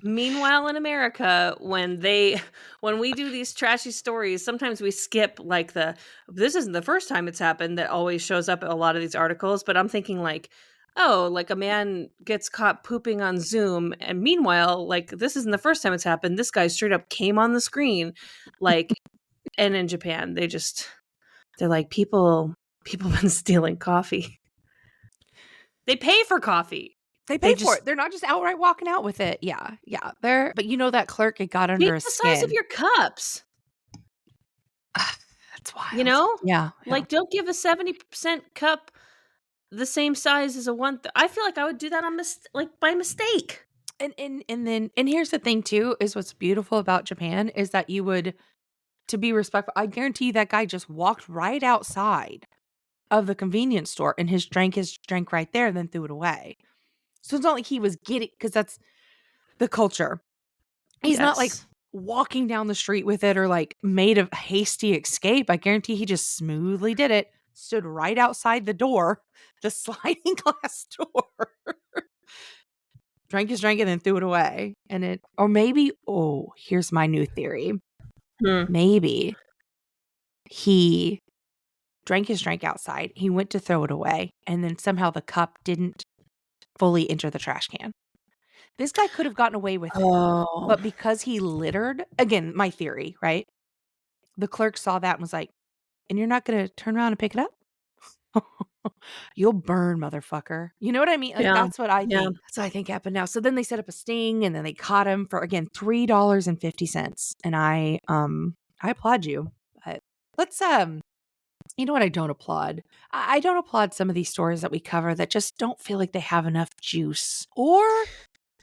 meanwhile in America, when we do these trashy stories, sometimes we skip like this isn't the first time it's happened that always shows up in a lot of these articles, but I'm thinking like, oh, like a man gets caught pooping on Zoom, and meanwhile, like this isn't the first time it's happened. This guy straight up came on the screen, like, and in Japan, they're like people been stealing coffee. They pay for coffee. They They pay for just it. They're not just outright walking out with it. Yeah, yeah. But you know that clerk, it got keep under his the size of skin. your cups. That's You wild. know? Yeah, yeah. Like, don't give a 70% cup the same size as a I feel like I would do that like, by mistake. And here's the thing too, is what's beautiful about Japan is that you would, to be respectful, I guarantee you that guy just walked right outside of the convenience store and his drink right there and then threw it away. So it's not like he was getting, because that's the culture. He's not like Yes. walking down the street with it or like made a hasty escape. I guarantee he just smoothly did it, stood right outside the door, the sliding glass door, drank his drink and then threw it away. Or maybe, oh, here's my new theory. Hmm. Maybe he drank his drink outside. He went to throw it away, and then somehow the cup didn't fully enter the trash can. This guy could have gotten away with it, Oh. but because he littered, again, my theory, right? The clerk saw that and was like, "And you're not gonna turn around and pick it up? You'll burn, motherfucker." You know what I mean? Like, Yeah. that's what I Yeah. think. That's what I think happened now. So then they set up a sting, and then they caught him for, again, $3.50. And I applaud you. But let's, you know what I don't applaud? I don't applaud some of these stories that we cover that just don't feel like they have enough juice, or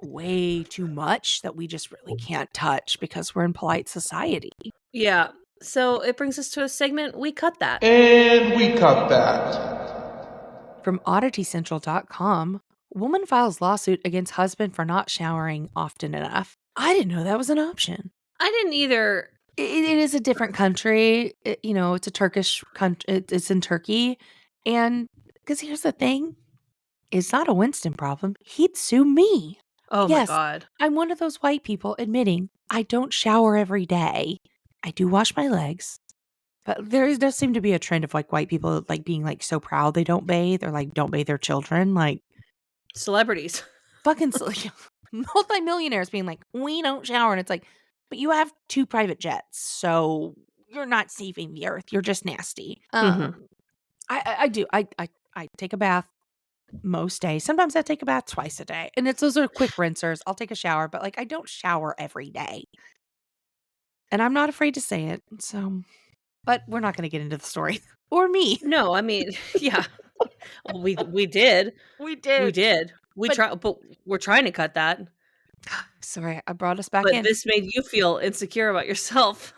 way too much that we just really can't touch because we're in polite society. Yeah. So it brings us to a segment, We Cut That. And we cut that. From odditycentral.com, woman files lawsuit against husband for not showering often enough. I didn't know that was an option. I didn't either. It is a different country. It's a Turkish country. It's in Turkey. And because here's the thing, it's not a Winston problem. He'd sue me. Oh my Yes, God. I'm one of those white people admitting I don't shower every day. I do wash my legs. But does seem to be a trend of like white people like being like so proud they don't bathe, or like don't bathe their children. Like Celebrities. fucking multimillionaires being like, we don't shower. And it's like, but you have 2 private jets. So you're not saving the earth. You're just nasty. Mhm. I do. I take a bath most days. Sometimes I take a bath twice a day. And those are quick rinsers. I'll take a shower, but like I don't shower every day. And I'm not afraid to say it. So, but we're not going to get into the story or me. No, I mean, yeah. We did. We We did. did. But we're trying to cut that. Sorry, I brought us back But in. this made you feel insecure about yourself.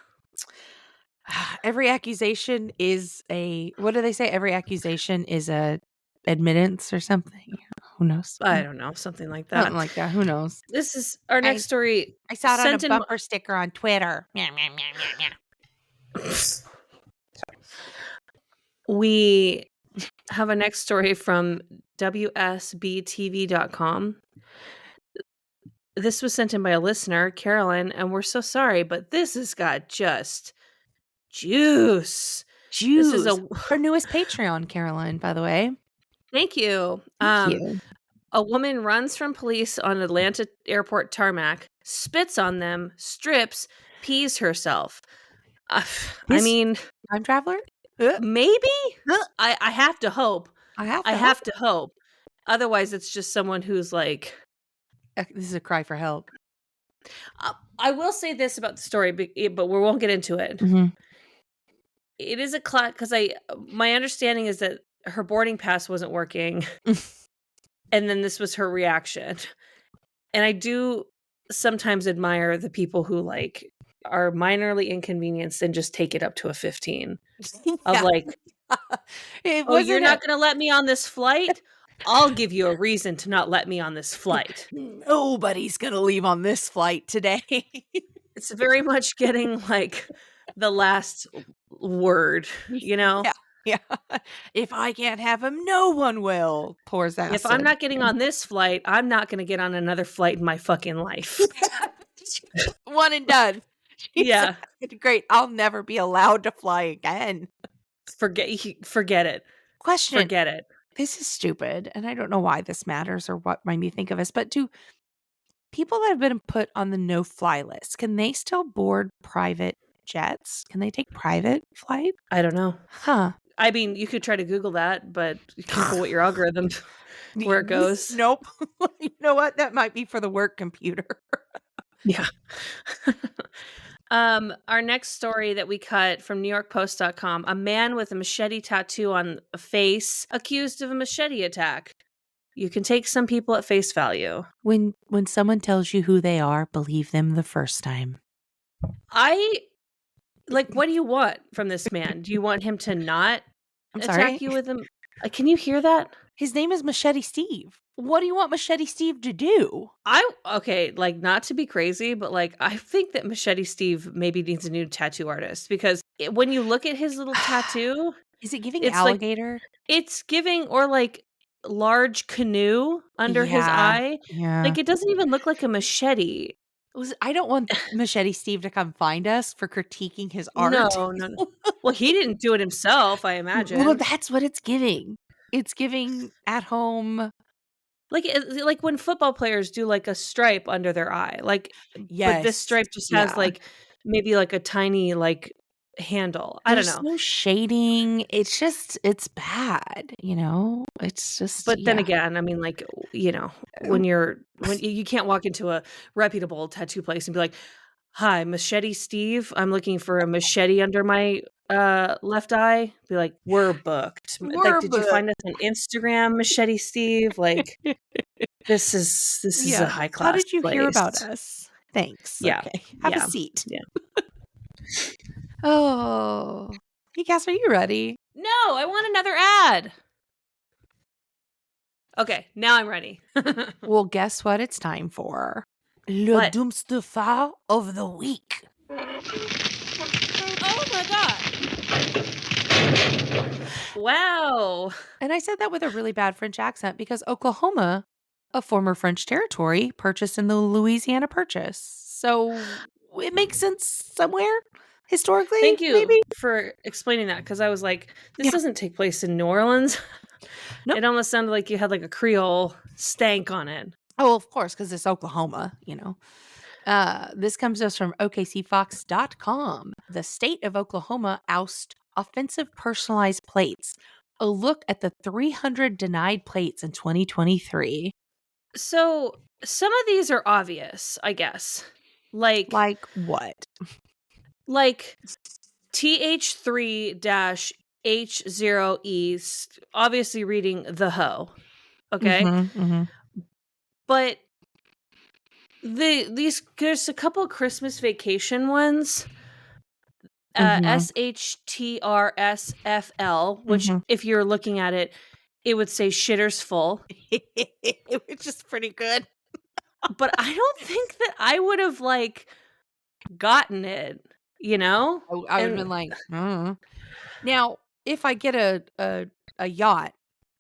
Every accusation is what do they say? Every accusation is a admittance or something. Who knows? I don't know, something like that. Something like that. Who knows? This is our next story. I saw it on a sent in- bumper sticker on Twitter. Meow, meow, meow, meow, meow. We have a next story from WSBTV.com. This was sent in by a listener, Carolyn, and we're so sorry, but this has got just juice. Juice. This is her newest Patreon, Caroline, by the way. Thank you. Thank you. A woman runs from police on Atlanta airport tarmac, spits on them, strips, pees herself. I mean, time traveler? maybe? I have to hope. I have to hope. Otherwise, it's just someone who's like... This is a cry for help. I will say this about the story, but we won't get into it. Mm-hmm. It is a class, because my understanding is that her boarding pass wasn't working. And then this was her reaction. And I do sometimes admire the people who like are minorly inconvenienced and just take it up to a 15. Of like, oh, you're not going to let me on this flight? I'll give you a reason to not let me on this flight. Nobody's going to leave on this flight today. It's very much getting like the last word, you know? Yeah. If I can't have him, no one will. Pours acid. If I'm not getting on this flight, I'm not going to get on another flight in my fucking life. One and done. Yeah. Great. I'll never be allowed to fly again. Forget it. Question. Forget it. This is stupid, and I don't know why this matters or what made me think of this, but do people that have been put on the no-fly list, can they still board private jets? Can they take private flight? I don't know. Huh. I mean, you could try to Google that, but careful what your algorithm, where it goes. Nope. You know what? That might be for the work computer. Yeah. Our next story that we cut from NewYorkPost.com, a man with a machete tattoo on a face accused of a machete attack. You can take some people at face value. When someone tells you who they are, believe them the first time. What do you want from this man? Do you want him to not attack you with him? Can you hear that? His name is Machete Steve. What do you want Machete Steve to do? Not to be crazy, but I think that Machete Steve maybe needs a new tattoo artist, because when you look at his little tattoo, is it giving alligator? It's giving, or large canoe under his eye. Yeah. It doesn't even look like a machete. I don't want Machete Steve to come find us for critiquing his No, art. no, no. Well, he didn't do it himself, I Well, imagine. that's what it's giving. It's giving at home. Like when football players do, like, a stripe under their eye, like, but this Yes. stripe just has, Yeah. like, maybe, like, a tiny, like, handle. I don't There's know. no shading. It's just it's bad, you know? It's just But then yeah. again, I mean, like, Uh, when you can't walk into a reputable tattoo place and be like, "Hi, Machete Steve. I'm looking for a machete under my, left eye." Be like, "We're booked." Like, We're "Did you booked. find us on Instagram, Machete Steve?" Like, this is a Yeah. high How class did you hear place. about us? Thanks. Yeah. Okay. Have a Yeah. seat. Yeah. Oh. Hey, Cass, are you ready? No, I want another ad. Okay, now I'm ready. Well, guess what it's time for? Le What? Doomster File of the Week. Oh my god. Wow. And I said that with a really bad French accent because Oklahoma, a former French territory, purchased in the Louisiana Purchase. So it makes sense somewhere historically, Thank you maybe? for explaining that because I was like, this Yeah. doesn't take place in New Orleans. Nope. It almost sounded like you had like a Creole stank on it. Oh, of course, because it's Oklahoma, you know. This comes to us from OKCFox.com. The state of Oklahoma oust offensive personalized plates. A look at the 300 denied plates in 2023. So some of these are obvious, I guess. Like what? Like TH3-H0E, obviously reading the hoe. Okay. Mhm. But there's a couple Christmas vacation ones. Mhm. SHTRSFL, which Mhm. if you're looking at it, it would say shitters full. Which is pretty good. But I don't think that I would have like gotten it, you know? I would've And been like, "Mm." Now, if I get a yacht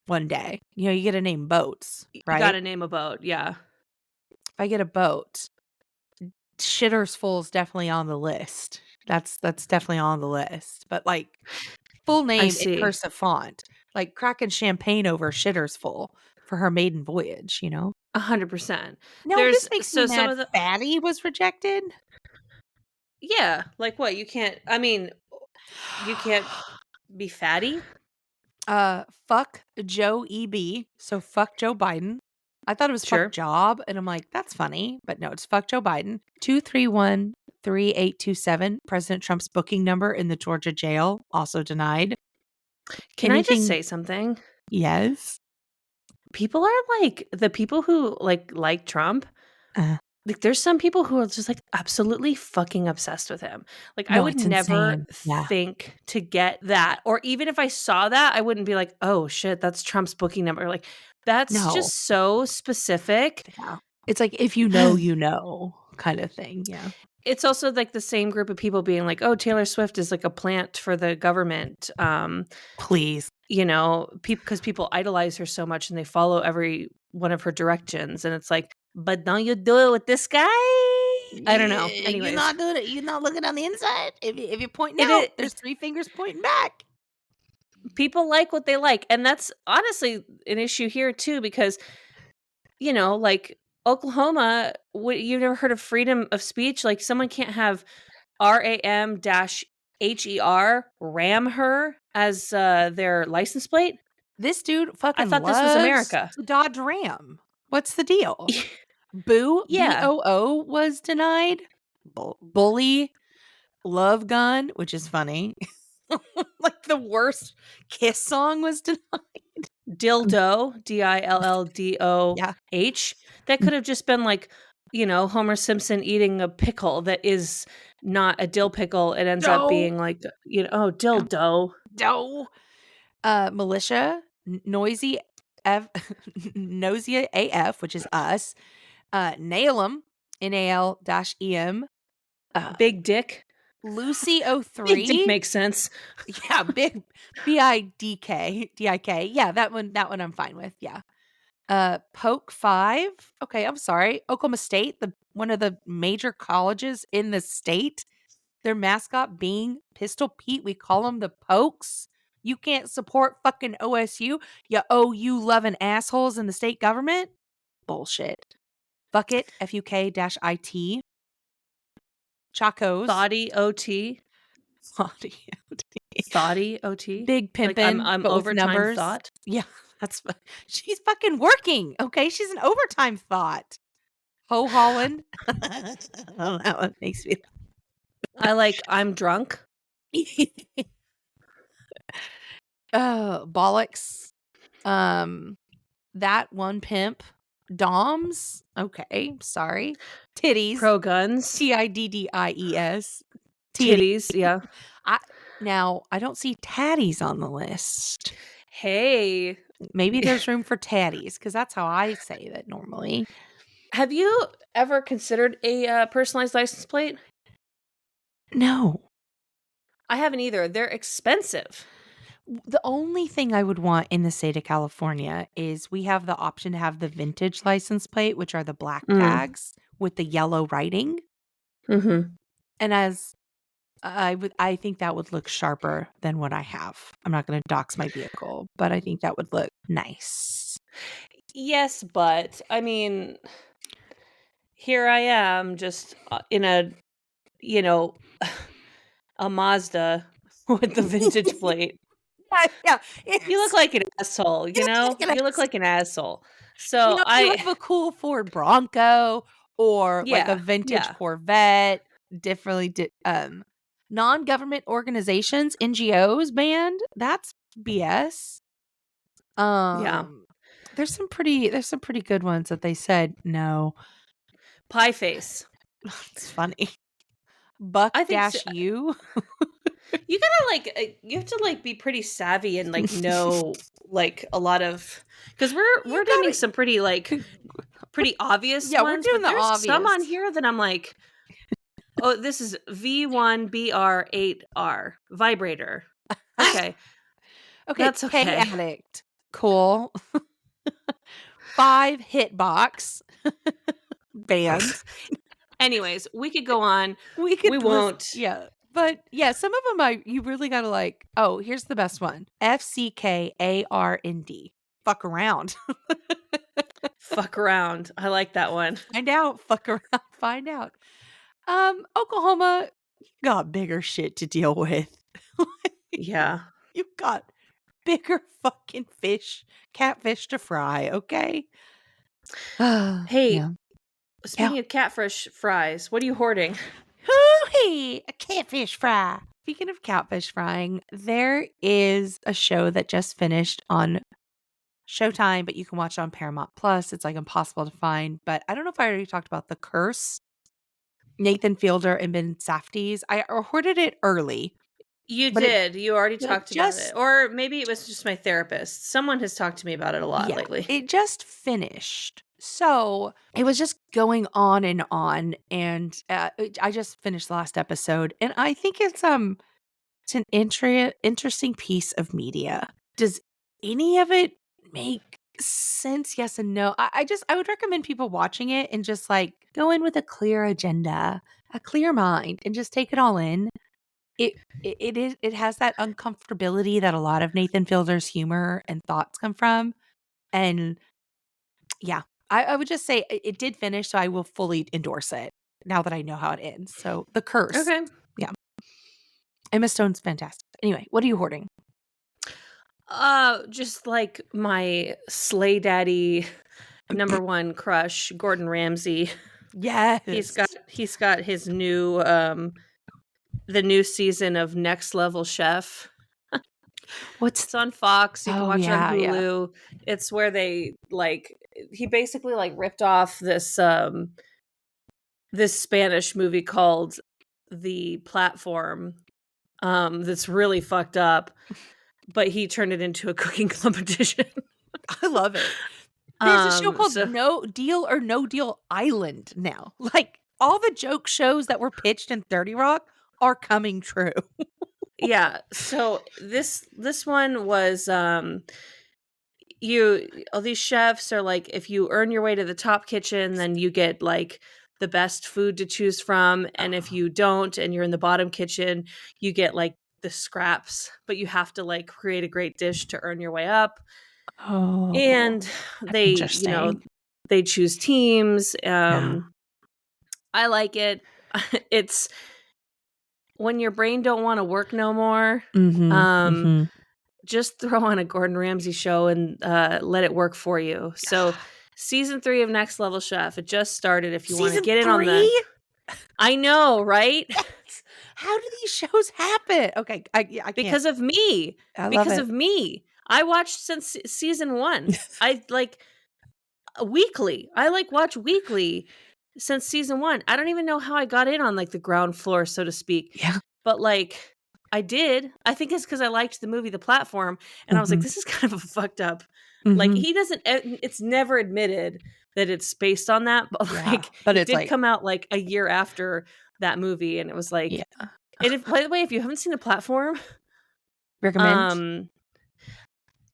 one day, you know, you get to name boats, you right? gotta name a boat, yeah. If I get a boat, Shitters Full is definitely on the list. That's definitely on the list, but, like, full I name in see. cursive font, like cracking champagne over Shitters Full for her maiden voyage, you know? 100%. Now There's this makes me so some mad of the Fatty was rejected. yeah, like what? You can't be fatty? Fuck Joe EB, so fuck Joe Biden. I thought it was fuck Sure. job, and I'm like, "That's funny," but no, it's fuck Joe Biden. 2313827, President Trump's booking number in the Georgia jail, also denied. Can I just Anything say something? yes? People are like the people who like Trump. Uh, Like, there's some people who are just, like, absolutely fucking obsessed with him. Like, I no, would it's never insane. Yeah. think to get that, or even if I saw that, I wouldn't be like, "Oh, shit, that's Trump's booking number." Like, that's No. just so specific. Yeah. It's like, if you know, kind of thing, yeah. It's also, like, the same group of people being like, "Oh, Taylor Swift is, like, a plant for the government," Please. because people idolize her so much and they follow every one of her directions, and it's like, "But don't you do it with this guy?" I don't know. Yeah, you're Anyways, not doing it. You're not looking on the inside. If you're pointing it out, is. there's 3 fingers pointing back. People like what they like, and that's honestly an issue here too because, like, Oklahoma, you've never heard of freedom of speech? Like, someone can't have RAM dash HER, ram her, as, their license plate? This dude I fucking thought this was loves America. the Dodge Ram. What's the deal? Boo, Yeah, BOO was denied. Bully, Love Gun, which is funny. Like the worst Kiss song was denied. dildo, DILLDOH. Yeah. That could have just been like, Homer Simpson eating a pickle that is not a dill pickle. It ends up No. being like, oh, Yeah. dildo. No. Militia, Noisy F Nosy AF, which is us. Nalem, NAL-EM. Big dick. Lucy oh Big dick 03. makes sense. Yeah, big BIDK, DIK. Yeah, that one I'm fine with. Yeah. Polk 5. Okay, I'm sorry. Oklahoma State, one of the major colleges in the state. Their mascot being Pistol Pete. We call them the Pokes. You can't support fucking OSU, you OU loving assholes in the state government. Bullshit. Fuck it. FUK-IT. Chacos. Thoughty OT. Thoughty OT. Big Like pimpin', I'm but with overtime numbers. thought. Yeah, she's fucking working. Okay, she's an overtime thought. Ho Holland. Oh, that one makes me. I'm drunk. Oh, bollocks. That one pimp. Doms. Okay, sorry. Titties. Pro guns. TIDDIES. Titties, yeah. I Now I don't see tatties on the list. Hey, Maybe there's room for tatties because that's how I say that normally. have you ever considered a personalized license plate? No. I haven't either. They're expensive. The only thing I would want in the state of California is we have the option to have the vintage license plate, which are the black tags with the yellow writing. Mm-hmm. And I think that would look sharper than what I have. I'm not going to dox my vehicle, but I think that would look nice. Yes, but I mean, here I am just in a, you know, a Mazda with the vintage plate. Yeah, You look like an asshole, you know? You look like an asshole. So you have a cool Ford Bronco or like a yeah, vintage yeah, Corvette, differently non-government organizations, NGOs banned. That's BS. yeah. There's some pretty good ones that they said no. Pie face. It's funny. Buck I think so. dash you. You gotta you have to be pretty savvy and know a lot of, because we're naming some pretty pretty obvious Yeah, we're ones, doing but the there's some obvious. on here that I'm like, oh, this is V1BR8R vibrator. Okay. Okay, That's okay. Addict. Cool. 5 hitbox band. Anyways, we could go on. We could won't. Yeah. But yeah, some of them you really got to oh, here's the best one. FCKARND. Fuck around. Fuck around. I like that one. Find out. Fuck around. Find out. Oklahoma, you got bigger shit to deal with. Yeah. You've got bigger fucking catfish to fry, okay? Hey, Yeah. speaking of catfish fries, what are you hoarding? Hoo-hee, a catfish fry. Speaking of catfish frying, there is a show that just finished on Showtime, but you can watch it on Paramount Plus. It's impossible to find, but I don't know if I already talked about The Curse. Nathan Fielder and Ben Safdie's. I hoarded it early. You But did. You already talked about just, it. Or maybe it was just my therapist. Someone has talked to me about it a lot lately. It just finished. So it was just going on, and I just finished the last episode, and I think it's an interesting piece of media. Does any of it make sense? Yes and no. I would recommend people watching it and just go in with a clear agenda, a clear mind, and just take it all in. It has that uncomfortability that a lot of Nathan Fielder's humor and thoughts come from. And yeah, I would just say it did finish, so I will fully endorse it now that I know how it ends. So The Curse. Okay. Yeah. Emma Stone's fantastic. Anyway, what are you hoarding? Just my Slay Daddy number one crush, Gordon Ramsay. Yes. He's got his new the new season of Next Level Chef. It's on Fox. You can watch it on Hulu. Yeah. It's where they he basically ripped off this this Spanish movie called The Platform. That's really fucked up, but he turned it into a cooking competition. I love it. There's a show called No Deal or No Deal Island now. All the joke shows that were pitched in 30 Rock are coming true. Yeah. So this one was all these chefs are like, if you earn your way to the top kitchen, then you get like the best food to choose from, and if you don't and you're in the bottom kitchen, you get like the scraps, but you have to like create a great dish to earn your way up. Oh, And that's they, interesting. they choose teams. Yeah. I like it. It's when your brain don't want to work no more. Mhm, Um mhm. just throw on a Gordon Ramsay show and let it work for you. So season 3 of Next Level Chef, it just started. If you want to Season get in on the 3? I know, right? That's how do these shows happen? Okay, I can't. Because of me. I love Because it. of me. I watched since season 1. I like weekly. I like watch weekly since season 1. I don't even know how I got in on like the ground floor, so to speak. Yeah. But like I did. I think it's because I liked the movie The Platform, and I was like, Mhm, this is kind of a fucked up. Like mhm. he doesn't. It's never admitted that it's based on that, but Yeah, like but it it's did like come out like a year after that movie, and it was yeah. like. And if, by the way, if you haven't seen The Platform, Recommend? um,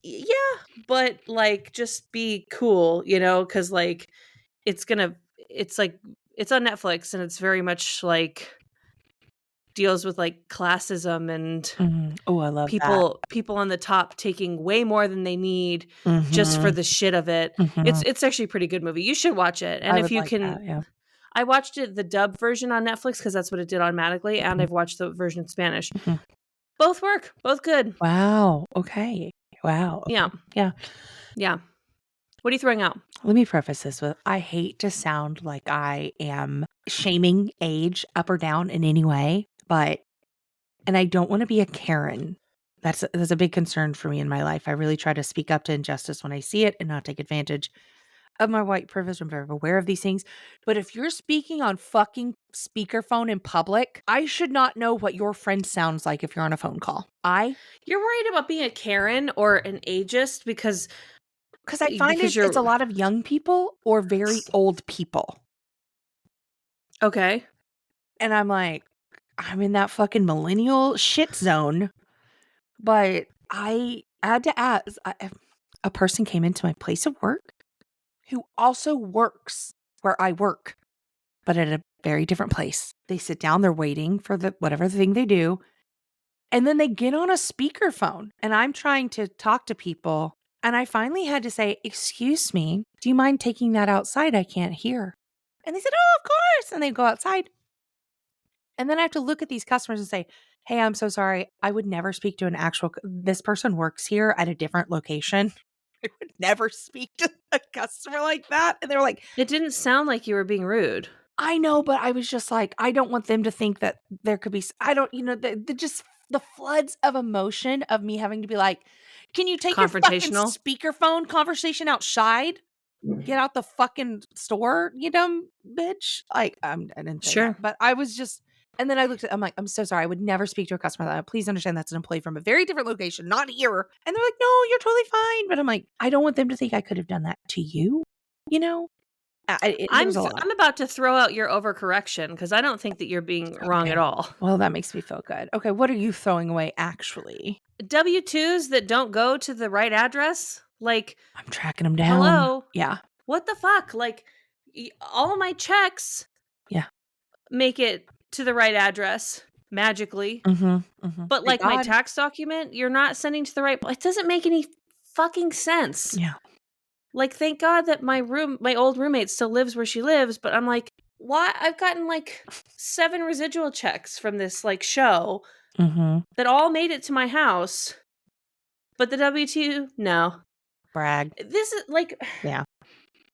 yeah, but like just be cool, because like it's gonna, it's like it's on Netflix, and it's very much like deals with like classism and Mhm. Oh, I love that. people on the top taking way more than they need just for Mhm, the shit of it. mhm. It's actually a pretty good movie. You should watch it. And I if would you like can that, yeah. I watched it the dub version on Netflix because that's what it did automatically, and Mhm, I've watched the version in Spanish. mhm. Both work, both good. Wow, okay. Wow, Yeah. okay. Yeah. Yeah. What are you throwing out? Let me preface this with I hate to sound like I am shaming age up or down in any way, but and I don't wanna be a Karen. That's a big concern for me in my life. I really try to speak up to injustice when I see it and not take advantage of my white privilege. I'm very aware of these things. But if you're speaking on fucking speakerphone in public, I should not know what your friend sounds like if you're on a phone call. You're worried about being a Karen or an ageist Because I find because it's you're a lot of young people or very old people. okay. And I'm like, I'm in that fucking millennial shit zone. But I had to ask a person came into my place of work who also works where I work, but at a very different place. They sit down, they're waiting for the whatever thing they do, and then they get on a speakerphone, and I'm trying to talk to people, and I finally had to say, "Excuse me, do you mind taking that outside? I can't hear." And they said, "Oh, of course." And they go outside. And then I have to look at these customers and say, "Hey, I'm so sorry. I would never speak to an actual this person works here at a different location. I would never speak to a customer like that." And they're like, It didn't sound like you were being rude. "I know, but I was just like, I don't want them to think that there could be I don't, the just the floods of emotion of me having to be like, "Can you take your fucking Confrontational? speakerphone conversation outside? Get out the fucking store, you dumb bitch." Like, I didn't say that, Sure. but I was just and then I looked at I'm like, "I'm so sorry. I would never speak to a customer like that. Please understand that's an employee from a very different location, not here." And they're like, "No, you're totally fine." But I'm like, I don't want them to think I could have done that to you, you know? There was a lot. I'm about to throw out your overcorrection because I don't think that you're being wrong at Okay. all. Well, that makes me feel good. Okay, what are you throwing away actually? W-2s that don't go to the right address? Like, I'm tracking them down. hello? Yeah. What the fuck? Like, all of my checks Yeah. make it to the right address magically, Mhm. Mhm. but Thank like my God. tax document, you're not sending to the right. It doesn't make any fucking sense. Yeah. Like, thank God that my old roommate still lives where she lives, but I'm like, why? I've gotten like 7 residual checks from this like show Mhm. that all made it to my house, but the W-2, no. Brag. This is like, Yeah.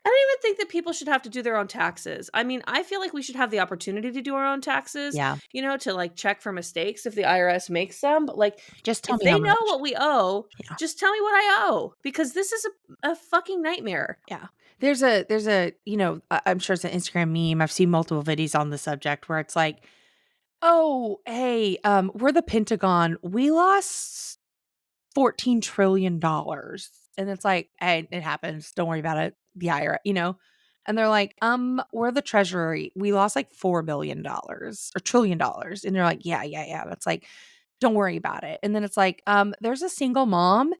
I don't even think that people should have to do their own taxes. I mean, I feel like we should have the opportunity to do our own taxes, Yeah. to like check for mistakes if the IRS makes them. But like, Just tell if me how they know much. what we owe, Yeah. just tell me what I owe because this is a fucking nightmare. Yeah. There's a, I'm sure it's an Instagram meme. I've seen multiple videos on the subject where it's like, "Oh, hey, we're the Pentagon. We lost $14 trillion." And it's like, "Hey, it happens. Don't worry about it." The IRA. And they're like, we're the Treasury. We lost like $4 billion or $1 trillion." And they're like, "Yeah, yeah, yeah." That's like, "Don't worry about it." And then it's like, there's a single mom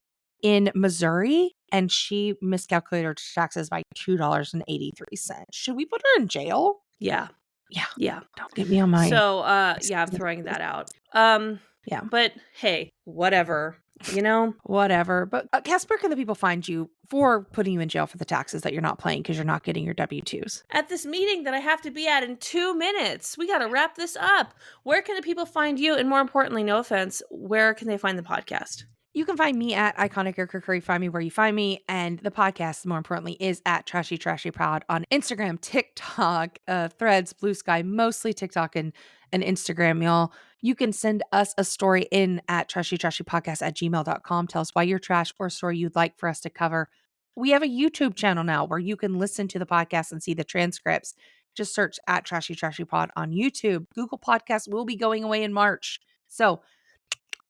in Missouri and she miscalculated her taxes by $2.83. Should we put her in jail? Yeah. Yeah. Yeah. Don't get me on my So, yeah, I'm throwing that out. Yeah. But hey, whatever, you know? Whatever. But Cass, where can the people find you for putting you in jail for the taxes that you're not paying because you're not getting your W-2s? At this meeting that I have to be at in 2 minutes. We got to wrap this up. Where can the people find you? And more importantly, no offense, where can they find the podcast? You can find me at Iconic Erica Curry. Find me where you find me. And the podcast, more importantly, is at Trashy Trashy Proud on Instagram, TikTok, Threads, Blue Sky, mostly TikTok and Instagram, y'all. You can send us a story in at trashytrashypodcast@gmail.com. Tell us why you're trash or a story you'd like for us to cover. We have a YouTube channel now where you can listen to the podcast and see the transcripts. Just search at Trashy Trashy Pod on YouTube. Google Podcasts will be going away in March. So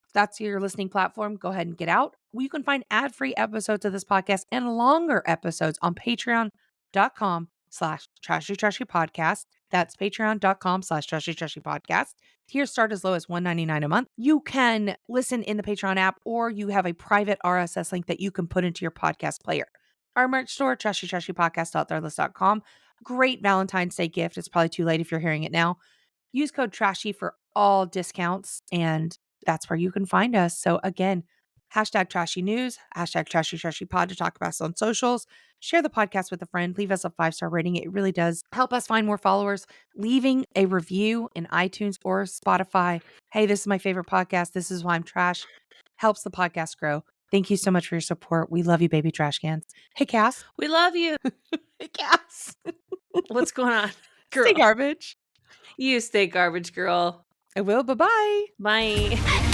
if that's your listening platform, go ahead and get out. You can find ad-free episodes of this podcast and longer episodes on patreon.com/trashy trashy podcast. That's patreon.com/trashy trashy podcast. Tiers start as low as $1.99 a month. You can listen in the Patreon app, or you have a private RSS link that you can put into your podcast player. Our merch store, trashytrashypodcast.threadless.com. Great Valentine's Day gift. It's probably too late if you're hearing it now. Use code TRASHY for all discounts, and that's where you can find us. So again, hashtag trashy news, hashtag trashy trashy pod to talk about us on socials. Share the podcast with a friend. Leave us a 5-star rating. It really does help us find more followers. Leaving a review in iTunes or Spotify. Hey, this is my favorite podcast. This is why I'm trash. Helps the podcast grow. Thank you so much for your support. We love you, baby trash cans. Hey, Cass. We love you. Hey, Cass. What's going on? Stay garbage. You stay garbage, girl. I will. Bye-bye. Bye.